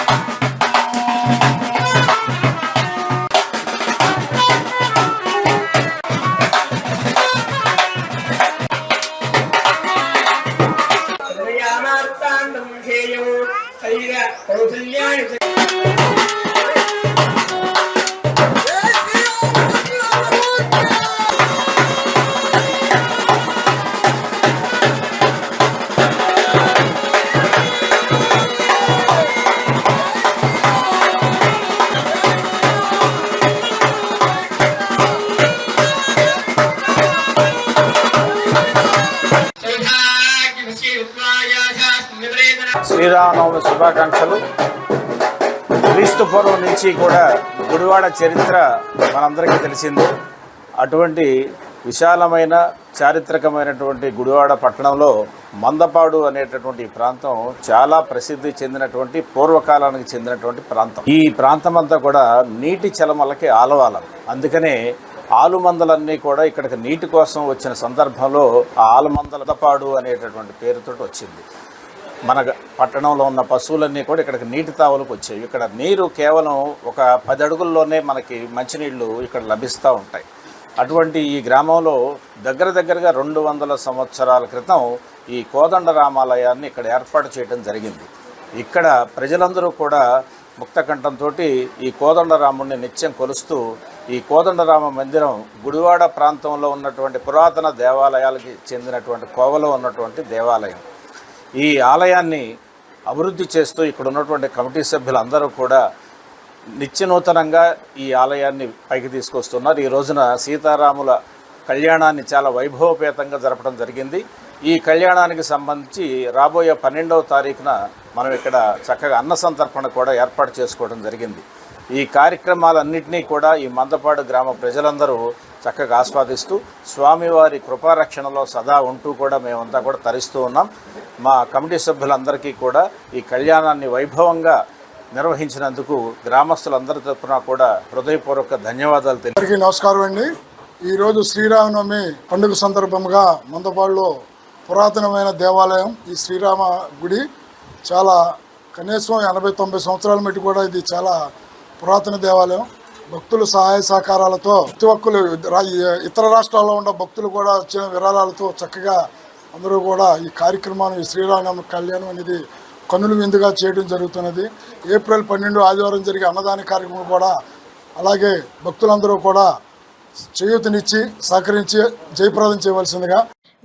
శ్రీరామనవమి శుభాకాంక్షలు. క్రీస్తు పూర్వం నుంచి కూడా గుడివాడ చరిత్ర మనందరికీ తెలిసింది. అటువంటి విశాలమైన చారిత్రకమైనటువంటి గుడివాడ పట్టణంలో మందపాడు అనేటటువంటి ప్రాంతం చాలా ప్రసిద్ధి చెందినటువంటి పూర్వకాలానికి చెందినటువంటి ప్రాంతం. ఈ ప్రాంతం అంతా కూడా నీటి చలమలకి ఆలవాలం. అందుకనే ఆలుమందలన్నీ కూడా ఇక్కడికి నీటి కోసం వచ్చిన సందర్భంలో ఆ ఆలుమందలపాడు అనేటటువంటి పేరుతో వచ్చింది. మన పట్టణంలో ఉన్న పశువులన్నీ కూడా ఇక్కడికి నీటి తావులకు వచ్చాయి. ఇక్కడ నీరు కేవలం ఒక 10 అడుగుల్లోనే మనకి మంచినీళ్లు ఇక్కడ లభిస్తూ ఉంటాయి. అటువంటి ఈ గ్రామంలో దగ్గరగా 200 సంవత్సరాల క్రితం ఈ కోదండ రామాలయాన్ని ఇక్కడ ఏర్పాటు చేయడం జరిగింది. ఇక్కడ ప్రజలందరూ కూడా ముక్తకంఠంతో ఈ కోదండరాముడిని నిత్యం కొలుస్తూ ఈ కోదండరామ మందిరం గుడివాడ ప్రాంతంలో ఉన్నటువంటి పురాతన దేవాలయాలకి చెందినటువంటి కోవలో ఉన్నటువంటి దేవాలయం. ఈ ఆలయాన్ని అభివృద్ధి చేస్తూ ఇక్కడ ఉన్నటువంటి కమిటీ సభ్యులందరూ కూడా నిత్యనూతనంగా ఈ ఆలయాన్ని పైకి తీసుకొస్తున్నారు. ఈ రోజున సీతారాముల కళ్యాణాన్ని చాలా వైభవపేతంగా జరపడం జరిగింది. ఈ కళ్యాణానికి సంబంధించి రాబోయే 12వ తారీఖున మనం ఇక్కడ చక్కగా అన్న సంతర్పణ కూడా ఏర్పాటు చేసుకోవడం జరిగింది. ఈ కార్యక్రమాలన్నింటినీ కూడా ఈ మందపాడు గ్రామ ప్రజలందరూ చక్కగా ఆస్వాదిస్తూ స్వామివారి కృపారక్షణలో సదా ఉంటూ కూడా మేమంతా కూడా తరిస్తూ ఉన్నాం. మా కమిటీ సభ్యులందరికీ కూడా ఈ కళ్యాణాన్ని వైభవంగా నిర్వహించినందుకు గ్రామస్తులందరి తరఫున కూడా హృదయపూర్వక ధన్యవాదాలు తెలియజేస్తున్నాను. నమస్కారం అండి. ఈరోజు శ్రీరామనవమి పండుగ సందర్భంగా మందపాడులో పురాతనమైన దేవాలయం ఈ శ్రీరామ గుడి చాలా కనీసం 80-90 సంవత్సరాల మట్టి కూడా ఇది చాలా పురాతన దేవాలయం. భక్తుల సహాయ సహకారాలతో ప్రతి ఒక్కరు ఇతర రాష్ట్రాల్లో ఉన్న భక్తులు కూడా వచ్చిన విరాళాలతో చక్కగా అందరూ కూడా ఈ కార్యక్రమాన్ని ఈ శ్రీరామనవమి కళ్యాణం అనేది కన్నుల విందుగా చేయడం జరుగుతున్నది. ఏప్రిల్ 12 ఆదివారం జరిగే అన్నదాన కార్యక్రమం కూడా అలాగే భక్తులందరూ కూడా చేయూతనిచ్చి సహకరించి జయప్రదం చేయవలసిందిగా.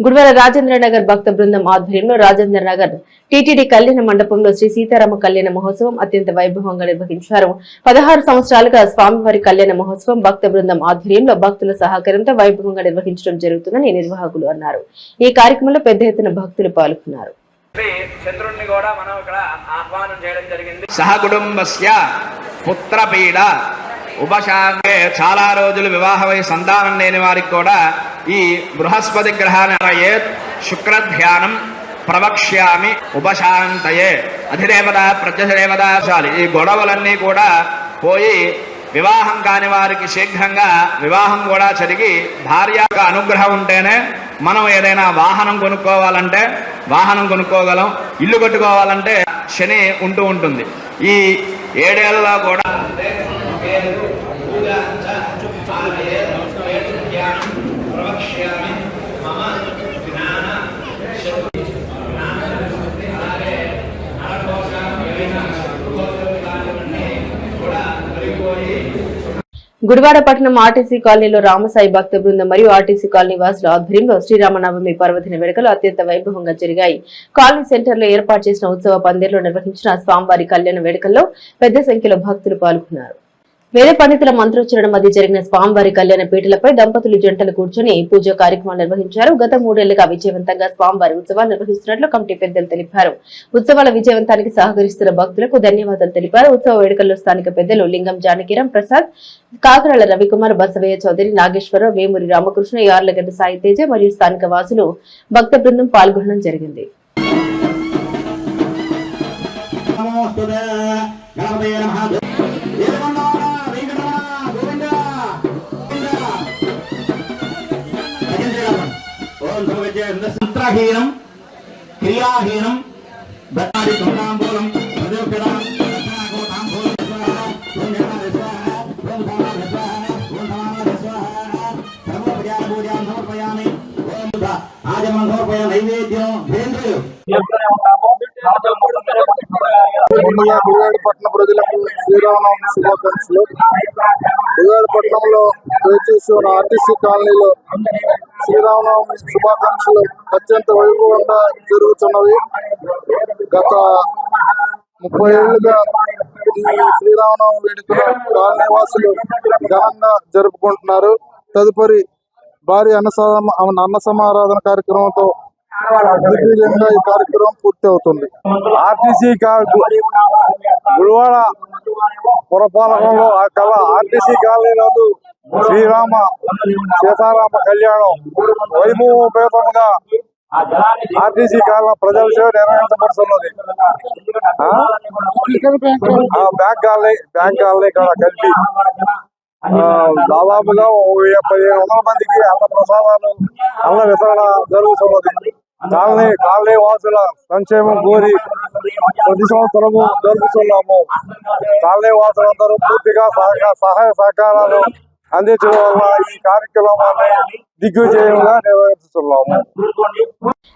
గుడివాడ రాజేంద్రనగర్ భక్త బృందం ఆధ్వర్యంలో రాజేంద్రనగర్ టీటీడీ కళ్యాణ మండపంలో శ్రీ సీతారామ కళ్యాణ మహోత్సవం అత్యంత వైభవంగా నిర్వహించారు. 16 సంవత్సరాలుగా స్వామివారి కళ్యాణ మహోత్సవం భక్త బృందం ఆధ్వర్యంలో భక్తుల సహకారంతో వైభవంగా నిర్వహించడం జరుగుతుందని నిర్వాహకులు అన్నారు. ఈ కార్యక్రమంలో పెద్ద ఎత్తున భక్తులు పాల్గొన్నారు. చంద్రుణ్ణి కూడా మనం ఇక్కడ ఆహ్వానం చేయడం జరిగింది. సహకుటుంబస్య పుత్రపీడ ఉపశాంతే చాలా రోజులు వివాహమై సంతానం లేని వారికి కూడా ఈ బృహస్పతి గ్రహాన్ని శుక్రధ్యానం ప్రవక్ష్యామి ఉపశాంతయే అధిదేవత ప్రత్యదేవత. ఈ గొడవలన్నీ కూడా పోయి వివాహం కాని వారికి శీఘ్రంగా వివాహం కూడా జరిగి భార్య అనుగ్రహం ఉంటేనే మనం ఏదైనా వాహనం కొనుక్కోవాలంటే వాహనం కొనుక్కోగలం, ఇల్లు కట్టుకోవాలంటే శని ఉంటూ ఉంటుంది. ఈ 7 ఏళ్లలో కూడా గుడివాడ పట్టణం ఆర్టీసీ కాలనీలో రామసాయి భక్త బృందం మరియు ఆర్టీసీ కాలనీ వాసుల ఆధ్వర్యంలో శ్రీరామనవమి పర్వదిన వేడుకలు అత్యంత వైభవంగా జరిగాయి. కాలనీ సెంటర్లో ఏర్పాటు చేసిన ఉత్సవ పందిర్లో నిర్వహించిన స్వామివారి కళ్యాణ వేడుకల్లో పెద్ద సంఖ్యలో భక్తులు పాల్గొన్నారు. వేద పండితుల మంత్రోచ్చరణ మధ్య జరిగిన స్వామివారి కళ్యాణ పీటలపై దంపతులు జంటలు కూర్చొని పూజా కార్యక్రమాలు నిర్వహించారు. గత 3 ఏళ్లుగా విజయవంతంగా స్వామివారి ఉత్సవాలు నిర్వహిస్తున్నట్లు కమిటీ పెద్దలు తెలిపారు. ఉత్సవాల విజయవంతానికి సహకరిస్తున్న భక్తులకు ధన్యవాదాలు తెలిపారు. ఉత్సవ వేడుకల్లో స్థానిక పెద్దలు లింగం జానకిరాం ప్రసాద్, కాకరాల రవికుమార్, బసవయ్య చౌదరి, నాగేశ్వరరావు, వేమూరి రామకృష్ణ, యార్లగడ్డ సాయి తేజ మరియు స్థానిక వాసులు భక్త బృందం పాల్గొనడం జరిగింది. మంత్రహీనం క్రియాహీనం నైవేద్యం గుడివాడపట్నం ప్రజలకు శ్రీరామనవమి శుభాకాంక్షలు. గుడివాడపట్నంలో దయచేసి ఆర్టీసీ కాలనీలో శ్రీరామనవమి శుభాకాంక్షలు అత్యంత వైభవంగా జరుగుతున్నవి. గత 30 ఏళ్లుగా ఈ శ్రీరామనవమి వేడుకలు కాలనీ వాసులు ఘనంగా జరుపుకుంటున్నారు. తదుపరి భారీ అన్న సమారాధన కార్యక్రమంతో దిగ్విజయంగా ఈ కార్యక్రమం పూర్తి అవుతుంది. ఆర్టీసీ గుడివాడ పురపాలకంలో ఆర్టీసీ కాలనీలో శ్రీరామ సీతారామ కళ్యాణం వైభవపేతంగా ఆర్టీసీ కాలనీ ప్రజల సేవ నిర్వహించబడుతున్నది. బ్యాంక్ కాలనీ కూడా కలిపి దాదాపుగా 1500 మందికి అన్న ప్రసాదాలు అన్న వితరణ జరుగుతున్నది. కాలనీ వాసుల సంక్షేమం కోరి ప్రతి సంవత్సరము జరుపుతున్నాము. కాలనీ వాసులందరూ పూర్తిగా సహాయ సహకారాలు అందించడం వల్ల ఈ కార్యక్రమాన్ని దిగ్విజయంగా నిర్వహిస్తున్నాము.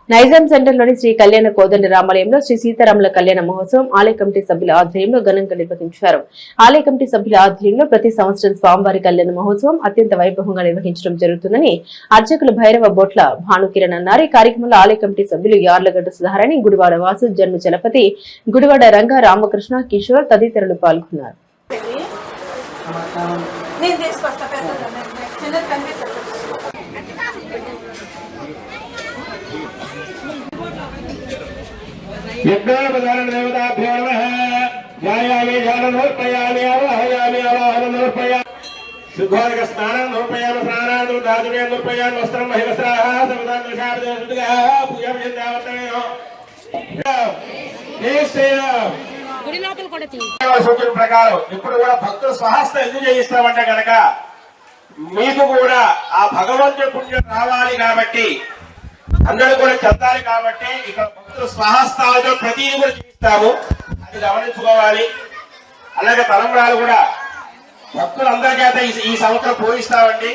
నైజాం సెంటర్లోని శ్రీ కళ్యాణ కోదండ రామాలయంలో శ్రీ సీతారాముల కళ్యాణ మహోత్సవం ఆలయ కమిటీ సభ్యుల ఆధ్వర్యంలో ఘనంగా నిర్వహించారు. ఆలయ కమిటీ సభ్యుల ఆధ్వర్యంలో ప్రతి సంవత్సరం స్వామివారి కళ్యాణ మహోత్సవం అత్యంత వైభవంగా నిర్వహించడం జరుగుతుందని అర్చకులు భైరవ బొట్ల భానుకిరణ్ అన్నారు. ఈ కార్యక్రమంలో ఆలయ కమిటీ సభ్యులు యార్లగడ్డ సుధారాణి, గుడివాడ వాసు, జన్మ చలపతి, గుడివాడ రంగ, రామకృష్ణ, కిషోర్ తదితరులు పాల్గొన్నారు. శుద్ధార్ఘ స్నానం నూర్పయామి స్నానాదు దాదుమే నూర్పయామి వస్త్రం మహివస్రాః సర్వదానుషాపదేశుద్గా పూజామి దేవతమేనో సూచన ప్రకారం ఇప్పుడు కూడా భక్తులు స్వహస్తం ఎందుకు చేయిస్తామంటే కనుక మీకు కూడా ఆ భగవంతుడి పుణ్యం రావాలి కాబట్టి, అందరూ కూడా చెందాలి కాబట్టి ఇక్కడ భక్తులు స్వహస్తాలతో ప్రతిదీ కూడా చేయిస్తాము. అది గమనించుకోవాలి. అలాగే తలంబ్రాలు కూడా భక్తులందరి చేత ఈ సంవత్సరం పూజిస్తామండి.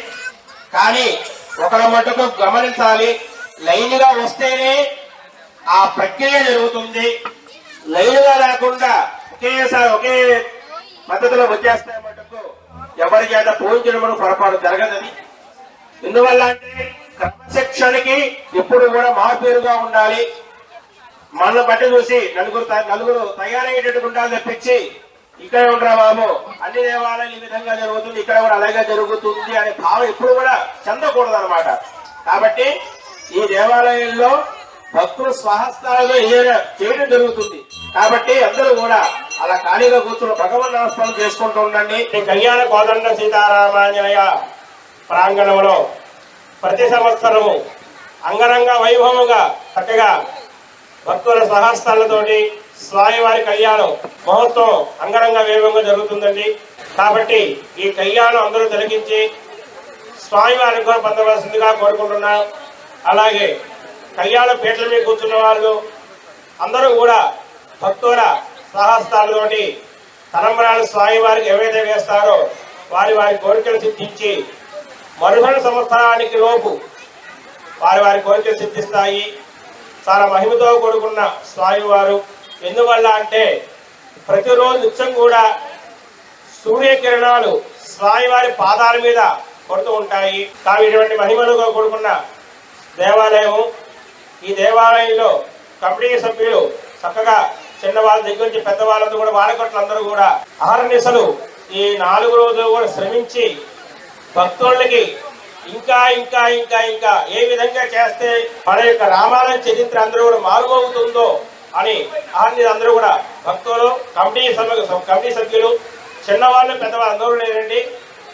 కానీ ఒకళ్ళ మటుకు గమనించాలి, లైన్గా వస్తేనే ఆ ప్రక్రియ జరుగుతుంది. లైన్గా లేకుండా ఒకేసారి ఒకే పద్ధతిలో వచ్చేస్తే మటుకు ఎవరి చేత పూజించడం పొరపాటు జరగదని. ఎందువల్ల అంటే క్రమశిక్షణకి ఎప్పుడు కూడా మారుపేరుగా ఉండాలి. మన బట్టి చూసి నలుగురు తయారయ్యేటట్టు ఉండాలి తప్పించి ఇక్కడ ఉండరా బాబు అన్ని దేవాలయాలు ఈ విధంగా జరుగుతుంది, ఇక్కడ కూడా అలాగే జరుగుతుంది అనే భావం ఎప్పుడు కూడా చెందకూడదు అనమాట. కాబట్టి ఈ దేవాలయంలో భక్తులు స్వహస్తాలలో ఏదైనా చేయడం జరుగుతుంది. కాబట్టి అందరూ కూడా అలా ఖాళీగా కూర్చుని భగవన్ నమస్కారం చేసుకుంటూ ఉండండి. కళ్యాణ కోదండ సీతారామాంజనేయ ప్రాంగణంలో ప్రతి సంవత్సరము అంగరంగ వైభవంగా చక్కగా భక్తుల సహస్తాలతోటి స్వామివారి కళ్యాణం మహోత్సవం అంగరంగ వైభవంగా జరుగుతుందండి. కాబట్టి ఈ కళ్యాణం అందరూ తిలకించి స్వామివారి కూడా పొందవలసిందిగా కోరుకుంటున్నాం. అలాగే కళ్యాణ పీటల మీద కూర్చున్న వాళ్ళు అందరూ కూడా భక్తుల సహస్తాలతోటి తలంబరాలు స్వామివారికి ఏవైతే వేస్తారో వారి కోరికలు సిద్ధించి మరుసటి సంవత్సరానికి లోపు వారి కోరికలు సిద్ధిస్తాయి. చాలా మహిమతో కూడుకున్న స్వామివారు. ఎందువల్ల అంటే ప్రతిరోజు నిత్యం కూడా సూర్యకిరణాలు స్వామివారి పాదాల మీద పడుతూ ఉంటాయి. కానీ ఇటువంటి మహిమలుగా కూడుకున్న దేవాలయము. ఈ దేవాలయంలో కమిటీ సభ్యులు చక్కగా చిన్నవాళ్ళ దగ్గర నుంచి పెద్దవాళ్ళందరూ కూడా వాడకట్లందరూ కూడా అహర్నిశలు ఈ 4 రోజులు కూడా శ్రమించి భక్తులకి ఇంకా ఇంకా ఇంకా ఇంకా ఏ విధంగా చేస్తే మన యొక్క రామాలయం చరిత్ర అందరూ కూడా మారుమవుతుందో అని అందరూ కూడా భక్తులు కమిటీ సభ్యులు చిన్నవాళ్ళు పెద్దవాళ్ళు అందరూ లేరండి.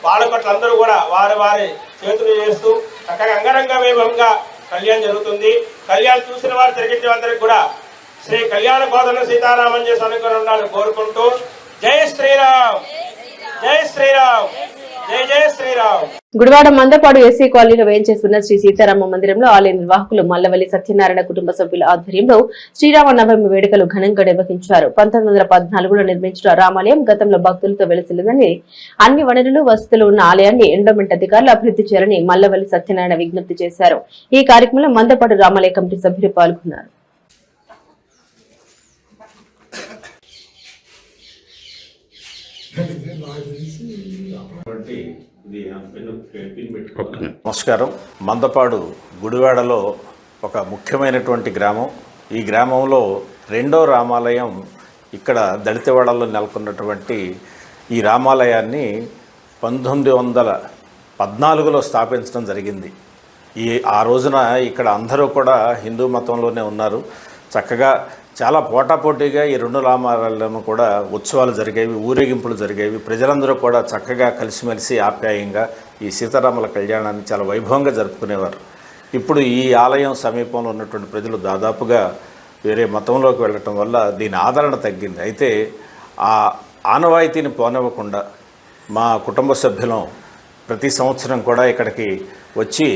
వాడకట్లందరూ కూడా వారి చేతులు చేస్తూ చక్కగా అంగరంగ వైభవంగా కళ్యాణం జరుగుతుంది. కళ్యాణం చూసిన వారు తిరిగించే అందరికి కూడా శ్రీ కళ్యాణ కోదండ సీతారామన్ అనుగ్రహం ఉండాలని కోరుకుంటూ జై శ్రీరామ్, జై శ్రీరామ్, జై జై శ్రీరామ్. గుడివాడ మందపాడు ఎస్సీ కాలనీలో వేయించేస్తున్న శ్రీ సీతారామ మందిరంలో ఆలయ నిర్వాహకులు మల్లవల్లి సత్యనారాయణ కుటుంబ సభ్యుల ఆధ్వర్యంలో శ్రీరామనవమి వేడుకలు ఘనంగా నిర్వహించారు. 1914లో నిర్మించిన రామాలయం గతంలో భక్తులతో వెలసిల్లిందని, అన్ని వనరులు వసతులు ఉన్న ఆలయాన్ని ఎండోమెంట్ అధికారులు అభివృద్ధి చేయాలని మల్లవల్లి సత్యనారాయణ విజ్ఞప్తి చేశారు. ఈ కార్యక్రమంలో మందపాడు రామాలయ కమిటీ సభ్యులు పాల్గొన్నారు. నమస్కారం. మందపాడు గుడివాడలో ఒక ముఖ్యమైనటువంటి గ్రామం. ఈ గ్రామంలో 2వ రామాలయం ఇక్కడ దళితవాడలో నెలకొన్నటువంటి ఈ రామాలయాన్ని 1914లో స్థాపించడం జరిగింది. ఆ రోజున ఇక్కడ అందరూ కూడా హిందూ మతంలోనే ఉన్నారు. చక్కగా చాలా పోటాపోటీగా ఈ 2 రామాలయాలను కూడా ఉత్సవాలు జరిగేవి, ఊరేగింపులు జరిగేవి. ప్రజలందరూ కూడా చక్కగా కలిసిమెలిసి ఆప్యాయంగా ఈ సీతారాముల కళ్యాణాన్ని చాలా వైభవంగా జరుపుకునేవారు. ఇప్పుడు ఈ ఆలయం సమీపంలో ఉన్నటువంటి ప్రజలు దాదాపుగా వేరే మతంలోకి వెళ్ళటం వల్ల దీని ఆదరణ తగ్గింది. అయితే ఆ ఆనవాయితీని పోనివ్వకుండా మా కుటుంబ సభ్యులం ప్రతి సంవత్సరం కూడా ఇక్కడికి వచ్చి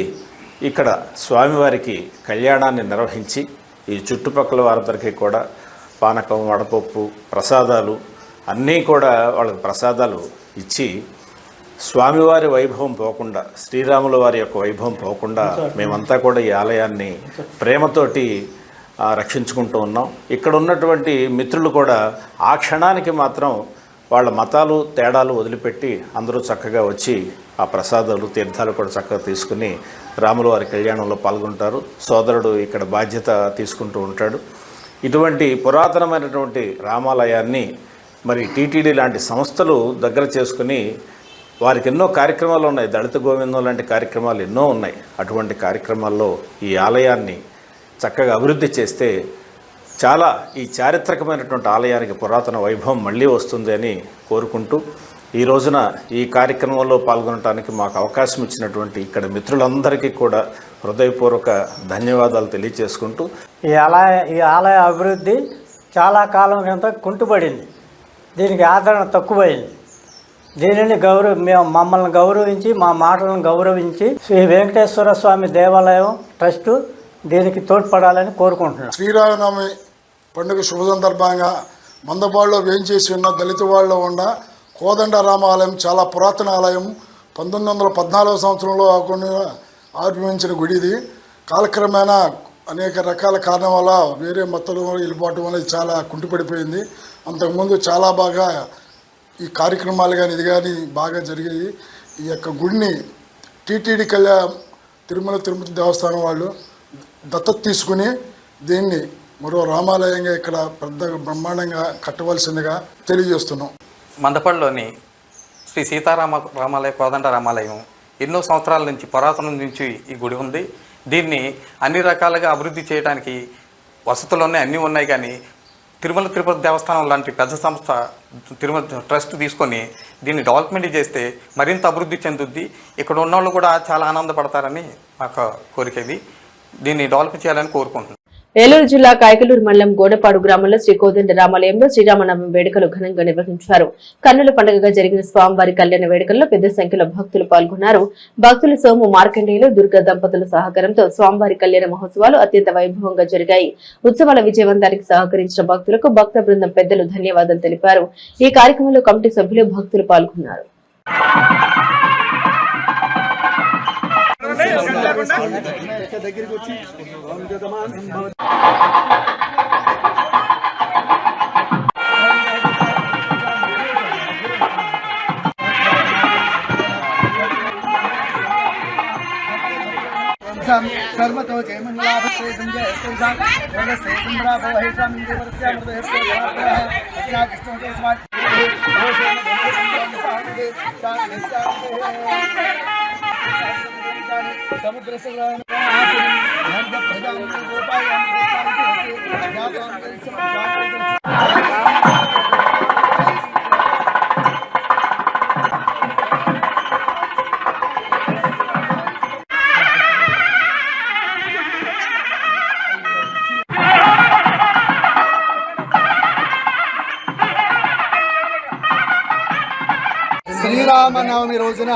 ఇక్కడ స్వామివారికి కళ్యాణాన్ని నిర్వహించి ఈ చుట్టుపక్కల వారందరికీ కూడా పానకం, వడపప్పు, ప్రసాదాలు అన్నీ కూడా వాళ్ళకి ప్రసాదాలు ఇచ్చి స్వామివారి వైభవం పోకుండా, శ్రీరాముల వారి యొక్క వైభవం పోకుండా మేమంతా కూడా ఈ ఆలయాన్ని ప్రేమతోటి రక్షించుకుంటూ ఉన్నాం. ఇక్కడ ఉన్నటువంటి మిత్రులు కూడా ఆ క్షణానికి మాత్రం వాళ్ళ మతాలు తేడాలు వదిలిపెట్టి అందరూ చక్కగా వచ్చి ఆ ప్రసాదాలు తీర్థాలు కూడా చక్కగా తీసుకుని రాముల వారి కళ్యాణంలో పాల్గొంటారు. సోదరుడు ఇక్కడ బాధ్యత తీసుకుంటూ ఉంటాడు. ఇటువంటి పురాతనమైనటువంటి రామాలయాన్ని మరి టీటీడీ లాంటి సంస్థలు దగ్గర చేసుకుని వారికి ఎన్నో కార్యక్రమాలు ఉన్నాయి. దళిత గోవిందం లాంటి కార్యక్రమాలు ఎన్నో ఉన్నాయి. అటువంటి కార్యక్రమాల్లో ఈ ఆలయాన్ని చక్కగా అభివృద్ధి చేస్తే చాలా ఈ చారిత్రకమైనటువంటి ఆలయానికి పురాతన వైభవం మళ్ళీ వస్తుంది అని కోరుకుంటూ ఈ రోజున ఈ కార్యక్రమంలో పాల్గొనడానికి మాకు అవకాశం ఇచ్చినటువంటి ఇక్కడ మిత్రులందరికీ కూడా హృదయపూర్వక ధన్యవాదాలు తెలియజేసుకుంటూ ఈ ఆలయ అభివృద్ధి చాలా కాలం క్రితం కుంటుపడింది. దీనికి ఆదరణ తక్కువైంది. దీనిని మమ్మల్ని గౌరవించి మా మాటలను గౌరవించి శ్రీ వెంకటేశ్వర స్వామి దేవాలయం ట్రస్టు దీనికి తోడ్పడాలని కోరుకుంటున్నాను. శ్రీరామనవమి పండుగ శుభ సందర్భంగా మందపాడులో వేయించేసి ఉన్న దళిత వాళ్ళలో ఉన్న కోదండ రామాలయం చాలా పురాతన ఆలయం. 1914 సంవత్సరంలో ఆవిర్భవించిన గుడి ఇది. కాలక్రమేణా అనేక రకాల కారణం వల్ల వేరే మతాలు వెళ్ళిపోవటం వల్ల ఇది చాలా కుంటుపడిపోయింది. అంతకుముందు చాలా బాగా ఈ కార్యక్రమాలు కానీ ఇది కానీ బాగా జరిగాయి. ఈ యొక్క గుడిని టీటీడీ తిరుపతి దేవస్థానం వాళ్ళు దత్తత తీసుకుని దీన్ని మరో రామాలయంగా ఇక్కడ పెద్ద బ్రహ్మాండంగా కట్టవలసిందిగా తెలియజేస్తున్నాం. మందపల్లిలోని శ్రీ రామాలయ కోదండ రామాలయం ఎన్నో సంవత్సరాల నుంచి పురాతనం నుంచి ఈ గుడి ఉంది. దీన్ని అన్ని రకాలుగా అభివృద్ధి చేయడానికి వసతులు అన్నీ ఉన్నాయి. కానీ తిరుపతి దేవస్థానం లాంటి పెద్ద సంస్థ తిరుమల ట్రస్ట్ తీసుకొని దీన్ని డెవలప్మెంట్ చేస్తే మరింత అభివృద్ధి చెందుద్ది. ఇక్కడ ఉన్నవాళ్ళు కూడా చాలా ఆనందపడతారని మాకు కోరికది. దీన్ని డెవలప్ చేయాలని కోరుకుంటున్నాను. ఏలూరు జిల్లా కాయకలూరు మండలం గోడపాడు గ్రామంలో శ్రీ కోదండ రామాలయంలో శ్రీరామనవమి వేడుకలు ఘనంగా నిర్వహించారు. కన్నుల పండుగగా జరిగిన స్వామివారి కళ్యాణ వేడుకల్లో పెద్ద సంఖ్యలో భక్తులు పాల్గొన్నారు. భక్తులు సోము మార్కండేయులు దుర్గా దంపతుల సహకారంతో స్వామివారి కళ్యాణ మహోత్సవాలు అత్యంత వైభవంగా జరిగాయి. ఉత్సవాల విజయవంతానికి సహకరించిన భక్తులకు భక్త బృందం పెద్దలు ధన్యవాదాలు తెలిపారు. ఈ కార్యక్రమంలో కమిటీ సభ్యులు భక్తులు పాల్గొన్నారు. सर्वतो जयमंगलाभस्ते संजय स्तोषां वरदस्ते संभ्राभो हेषां देवर्ष्या मृदहस्ते समाप्तः अज्ञाकृष्णो च स्वात् समुद्र संग्रहण प्रजान गोपाय శ్రీరామనవమి రోజున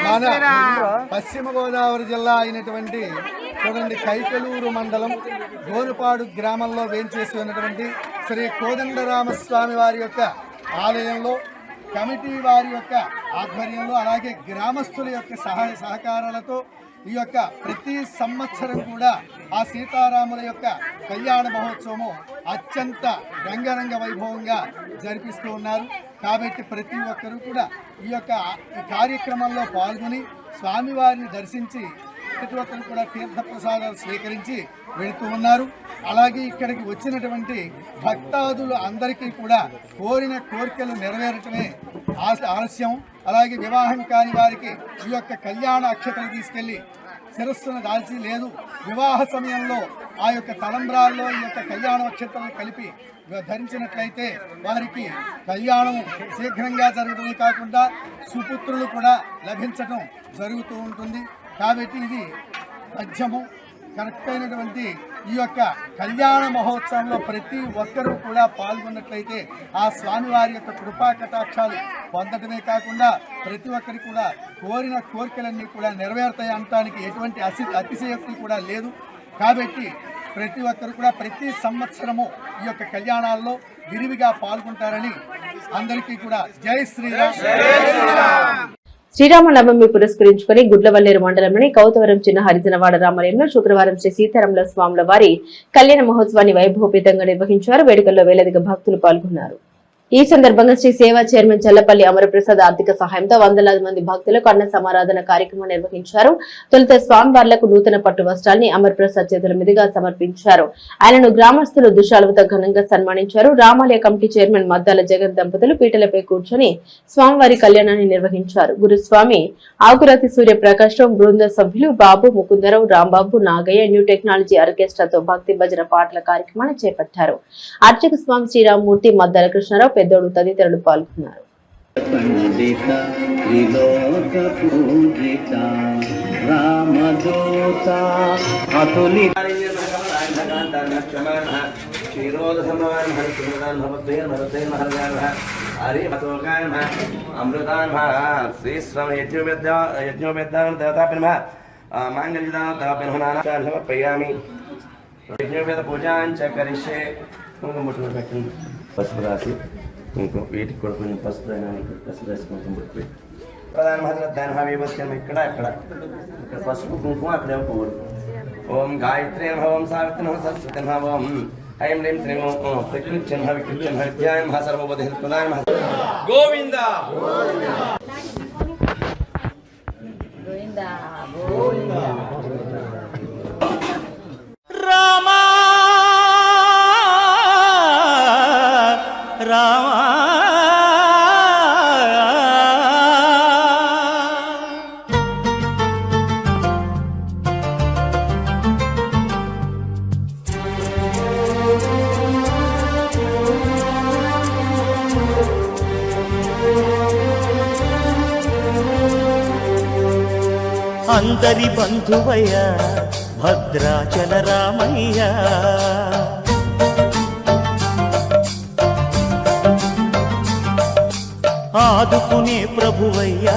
మన పశ్చిమ గోదావరి జిల్లా అయినటువంటి చూడండి కైకలూరు మండలం గోనుపాడు గ్రామంలో వేంచేసి ఉన్నటువంటి శ్రీ కోదండరామస్వామి వారి యొక్క ఆలయంలో కమిటీ వారి యొక్క ఆధ్వర్యంలో అలాగే గ్రామస్తుల యొక్క సహాయ సహకారాలతో ఈ యొక్క ప్రతి సంవత్సరం కూడా ఆ సీతారాముల యొక్క కళ్యాణ మహోత్సవము అత్యంత రంగరంగ వైభవంగా జరిపిస్తూ ఉన్నారు. కాబట్టి ప్రతి ఒక్కరూ కూడా ఈ యొక్క కార్యక్రమంలో పాల్గొని స్వామివారిని దర్శించి ప్రతి ఒక్కరు కూడా తీర్థప్రసాదాలు స్వీకరించి వెళుతూ ఉన్నారు. అలాగే ఇక్కడికి వచ్చినటువంటి భక్తాదులు అందరికీ కూడా కోరిన కోరికలు నెరవేరటమే ఆలస్యం. అలాగే వివాహం కాని వారికి ఈ యొక్క కళ్యాణ అక్షతలు తీసుకెళ్లి శిరస్సును దాల్చి లేదు వివాహ సమయంలో ఆ యొక్క తలంబ్రాల్లో ఈ యొక్క కళ్యాణ అక్షతలను కలిపి ధరించినట్లయితే వారికి కళ్యాణం శీఘ్రంగా జరగడమే కాకుండా సుపుత్రులు కూడా లభించడం జరుగుతూ ఉంటుంది. కాబట్టి ఇది తథ్యము కరెక్ట్ అయినటువంటి ఈ యొక్క కళ్యాణ మహోత్సవంలో ప్రతి ఒక్కరూ కూడా పాల్గొన్నట్లయితే ఆ స్వామివారి యొక్క కృపా కటాక్షాలు పొందడమే కాకుండా ప్రతి ఒక్కరికి కూడా కోరిన కోరికలన్నీ కూడా నెరవేరుతాయి అనడానికి ఎటువంటి అతిశయోక్తి కూడా లేదు. కాబట్టి ప్రతి ఒక్కరు కూడా ప్రతి సంవత్సరము ఈ యొక్క కళ్యాణాల్లో విరివిగా పాల్గొంటారని అందరికీ కూడా జై శ్రీరామ్. శ్రీరామనవమి పురస్కరించుకుని గుడ్లవల్లేరు మండలంలోని కౌతవరం చిన్న హరిజనవాడ రామాలయంలో శుక్రవారం శ్రీ సీతారాముల స్వాముల వారి కళ్యాణ మహోత్సవాన్ని వైభవపేతంగా నిర్వహించారు. వేడుకల్లో వేలాదిగా భక్తులు పాల్గొన్నారు. ఈ సందర్భంగా శ్రీ సేవా చైర్మన్ చల్లపల్లి అమరప్రసాద్ ఆర్థిక సహాయంతో వందలాది మంది భక్తులకు అన్న సమారాధన కార్యక్రమం నిర్వహించారు. తొలుత స్వామివార్లకు నూతన పట్టు వస్త్రాన్ని అమరప్రసాద్ చేతుల మీదుగా సమర్పించారు. ఆయనను గ్రామస్తులు దుశాలువతో ఘనంగా సన్మానించారు. రామాలయ కమిటీ చైర్మన్ మద్దాల జగన్ దంపతులు పీటలపై కూర్చొని స్వామివారి కళ్యాణాన్ని నిర్వహించారు. గురుస్వామి ఆకురాతి సూర్యప్రకాశ్ రావు బృంద సభ్యులు బాబు ముకుందరావు రాంబాబు నాగయ్య న్యూ టెక్నాలజీ ఆర్కెస్ట్రాతో భక్తి భజన పాటల కార్యక్రమాన్ని చేపట్టారు. అర్చక స్వామి శ్రీరామమూర్తి మద్దాల కృష్ణారావు పెద్దోడు తదితరులు పాల్గొన్నారు. కుంకుమ వీటికి కూడా కొంచెం పసుపు పసుపు వేసి కుంకుమ పుట్టి ప్రధాన దాని ఇక్కడ పసుపు కుంకుమ అక్కడే పువ్వులు. ఓం గాయత్రి నమః, ఓం సావిత్రి నమః, సరస్వతి నమః, ఓం ఐం లీం శ్రీం ప్రకృత్య నమః, వికృత్య నమః, విద్యాయ నమః, సర్వబోధ ప్రదాయ నమః. గోవింద గోవింద గోవింద. రామా రామా అందరి బంధువయ్య భద్రాచల రామయ్య, ఆదుకునే ప్రభువయ్య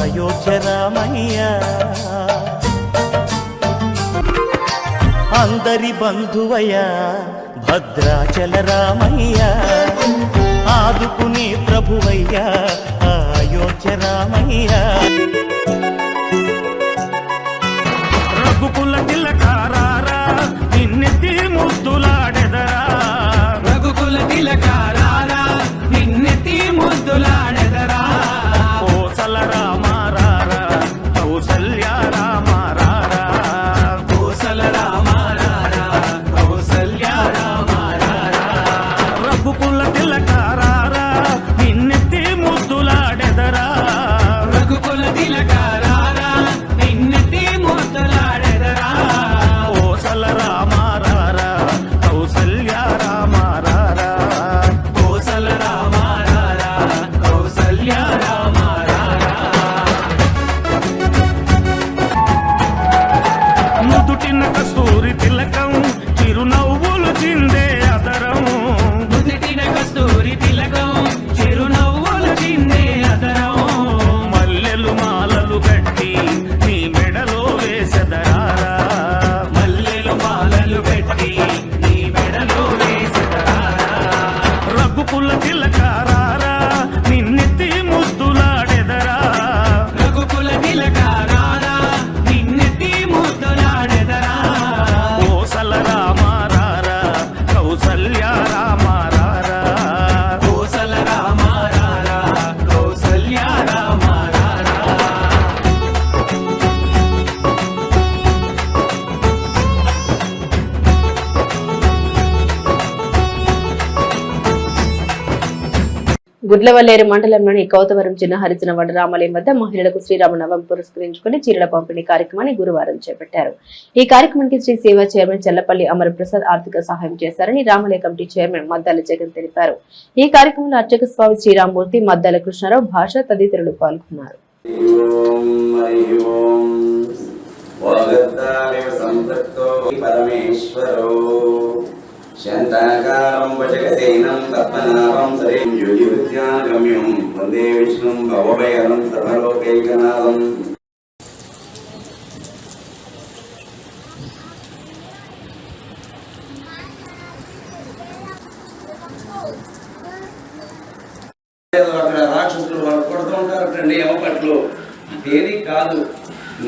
అయోధ్య రామయ్య. అందరి బంధువయ్య భద్రాచల రామయ్య, ఆదుకునే ప్రభువయ్య అయోధ్య రామయ్య. రఘుకుల తిలకారారా నిన్నెత్తి ముద్దులాడెదరా, రఘుకుల తిలకారారా నిన్నెత్తి ముద్దులాడెదరా. కోసల రామారారా కౌసల్య రామారారా, కోసల రామారారా కౌసల్య రామారారా. రఘుకుల తిలకారారా నిన్నెత్తి ముద్దులాడెదరా, రఘుకుల తిలకారారా నిన్నెత్తి ముద్దులాడెదరా. కోసల రామారారా కౌసల్య రామారారా, కోసల రామారారా కౌసల్య రామారారా. నుదుటిన కస్తూరి తిలకం చిరునవ్వులు చిందే అదరం, నుదుటిన కస్తూరి తిలకం చిరునవ్వులు చిందే అదరం. మల్లెలు మాలలు కట్టి నీ మెడలో వేసెదరారా, మల్లెలు మాలలు కట్టి నీ మెడలో వేసెదరారా. రఘుకుల తిలకారారా నిన్నెత్తి ముద్దులాడెదరా, రఘుకుల తిలకారారా నిన్నెత్తి ముద్దులాడెదరా. కోసల రామారారా కౌసల్య రామారారా, కోసల రామారారా కౌసల్య రామారారా. గుడ్లవల్లేరు మండలంలోని కౌతవరం చిన్న హరిజన వడరామాలయం వద్ద మహిళలకు శ్రీరామనవమి పురస్కరించుకుని చీరల పంపిణీ కార్యక్రమాన్ని గురువారం చేపట్టారు. ఈ కార్యక్రమానికి శ్రీ సేవా చైర్మన్ చెల్లపల్లి అమరప్రసాద్ ఆర్థిక సహాయం చేశారని రామాలయ కమిటీ చైర్మన్ మద్దాల జగన్ తెలిపారు. ఈ కార్యక్రమంలో అర్చక స్వామి శ్రీరామూర్తి, మద్దాల కృష్ణారావు, భాష తదితరులు పాల్గొన్నారు. శాంతాకారం వచకసేనం పద్మనాభం సరేం యోగివృత్యాగమ్యం వందే విష్ణుం భవభయహరం సర్వలోకైకనాథం. అక్కడ రాక్షసులు వాళ్ళు కొడుతూ ఉంటారటండి యమపట్లు. అదేది కాదు,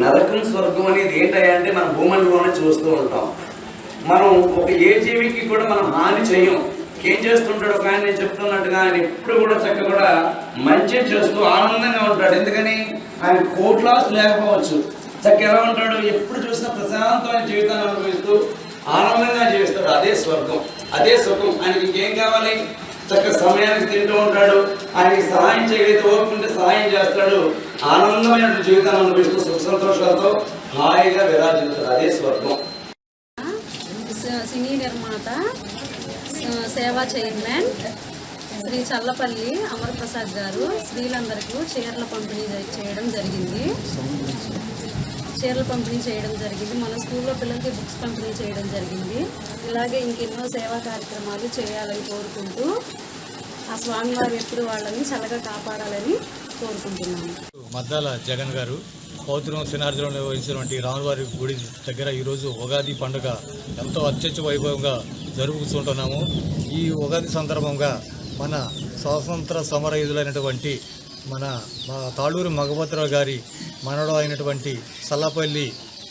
నరకం స్వర్గం అనేది ఏంటంటే మన భూమండలంలోనే చూస్తూ ఉంటాం. మనం ఒక ఏ జీవికి కూడా మనం హాని చేయం. ఏం చేస్తుంటాడు ఒక ఆయన, నేను చెప్తున్నట్టుగా ఆయన ఎప్పుడు కూడా చక్కగా కూడా మంచి చేస్తూ ఆనందంగా ఉంటాడు. ఎందుకని ఆయన కోట్లాస్ లేకపోవచ్చు, చక్కగా ఎలా ఉంటాడు, ఎప్పుడు చూసినా ప్రశాంతమైన జీవితాన్ని అనుభవిస్తూ ఆనందంగా జీవిస్తాడు. అదే స్వర్గం, అదే సుఖం. ఆయనకి ఇంకేం కావాలి, చక్కగా సమయానికి తింటూ ఉంటాడు. ఆయనకి సహాయం చేయగలిగితే ఓపుకుంటే సహాయం చేస్తాడు. ఆనందమైన జీవితాన్ని అనుభవిస్తూ సుఖ సంతోషాలతో హాయిగా విరాజిల్లుతాడు. అదే స్వర్గం. సినీ నిర్మాత, సేవా చైర్మన్ శ్రీ చల్లపల్లి అమరప్రసాద్ గారు స్త్రీలందరికీ చీరల పంపిణీ చేయడం జరిగింది. మన స్కూల్లో పిల్లలకి బుక్స్ పంపిణీ చేయడం జరిగింది. ఇలాగే ఇంకెన్నో సేవా కార్యక్రమాలు చేయాలని కోరుకుంటూ ఆ స్వామివారు ఎప్పుడు వాళ్ళని చల్లగా కాపాడాలని కోరుకుంటున్నాను. మద్దాల జగన్ గారు పౌత్రం సినార్జలో నిర్వహించినటువంటి రాములవారి గుడి దగ్గర ఈరోజు ఉగాది పండుగ ఎంతో అత్యంత వైభవంగా జరుపుకుంటున్నాము. ఈ ఉగాది సందర్భంగా మన స్వాతంత్ర సమరయుధులైనటువంటి మన తాళూరు మగభద్రరావు గారి మనవడు అయినటువంటి సల్లపల్లి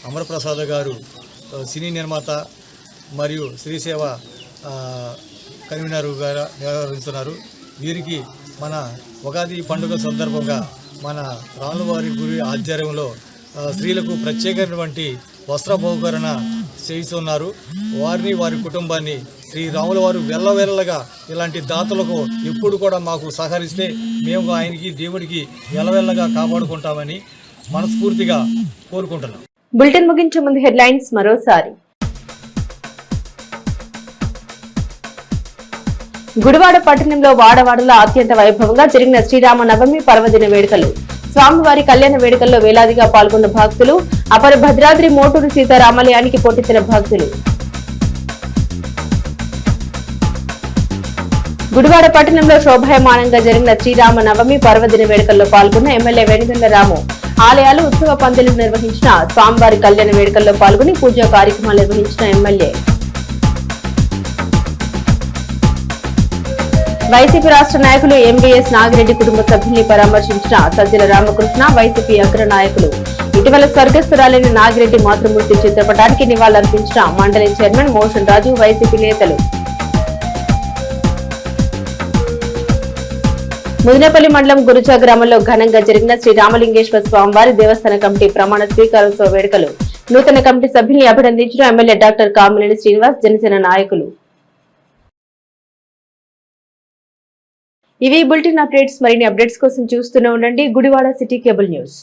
అమరప్రసాద్ గారు సినీ నిర్మాత మరియు శ్రీసేవ కన్వీనర్ గారు వ్యవహరిస్తున్నారు. వీరికి మన ఉగాది పండుగ సందర్భంగా మన రాములవారి గురి ఆధ్వర్యంలో స్త్రీలకు ప్రత్యేకమైనటువంటి వస్త్ర బహుకరణ చేయిస్తున్నారు. వారిని వారి కుటుంబాన్ని శ్రీరాముల వారు వెళ్ళవేళ్ళగా ఇలాంటి దాతలకు ఎప్పుడు కూడా మాకు సహకరిస్తే మేము ఆయనకి దేవుడికి వెళ్ళవేళ్ళగా కాపాడుకుంటామని మనస్ఫూర్తిగా కోరుకుంటున్నాం. బులెటిన్ ముగించే ముందు హెడ్లైన్స్ మరోసారి. గుడివాడ పట్టణంలో వాడవాడలో అత్యంత వైభవంగా జరిగిన శ్రీరామ నవమి పర్వదిన వేడుకలు. స్వామివారి కళ్యాణ వేడుకల్లో వేలాదిగా పాల్గొన్న భక్తులు. అపర భద్రాద్రి మోటూరు సీతారామాలయానికి పోటెత్తిన భక్తులు. గుడివాడ పట్టణంలో శోభాయమానంగా జరిగిన శ్రీరామ నవమి పర్వదిన వేడుకల్లో పాల్గొన్న ఎమ్మెల్యే వెనిగండ్ల రాము. ఆలయాలు ఉత్సవ పందిళ్లు నిర్వహించిన స్వామివారి కళ్యాణ వేడుకల్లో పాల్గొని పూజా కార్యక్రమాలు నిర్వహించిన ఎమ్మెల్యే. వైసీపీ రాష్ట్ర నాయకులు ఎంబీఎస్ నాగిరెడ్డి కుటుంబ సభ్యుల్ని పరామర్శించిన సజ్జల రామకృష్ణ. వైసీపీ అగ్ర నాయకులు ఇటీవల స్వర్గస్థురాలైన నాగిరెడ్డి మాతృమూర్తి చిత్రపటానికి నివాళులర్పించిన మండలి చైర్మన్ మోషన్ రాజు. వైసీపీ నేతలు. ముదినేపల్లి మండలం గురుజా గ్రామంలో ఘనంగా జరిగిన శ్రీ రామలింగేశ్వర స్వామివారి దేవస్థాన కమిటీ ప్రమాణ స్వీకారోత్సవ వేడుకలు. నూతన కమిటీ సభ్యుల్ని అభినందించిన ఎమ్మెల్యే డాక్టర్ కామినేని శ్రీనివాస్. జనసేన నాయకులు. ఇవి బులెటిన్ అప్డేట్స్. మరిన్ని అప్డేట్స్ కోసం చూస్తూనే ఉండండి గుడివాడ సిటీ కేబుల్ న్యూస్.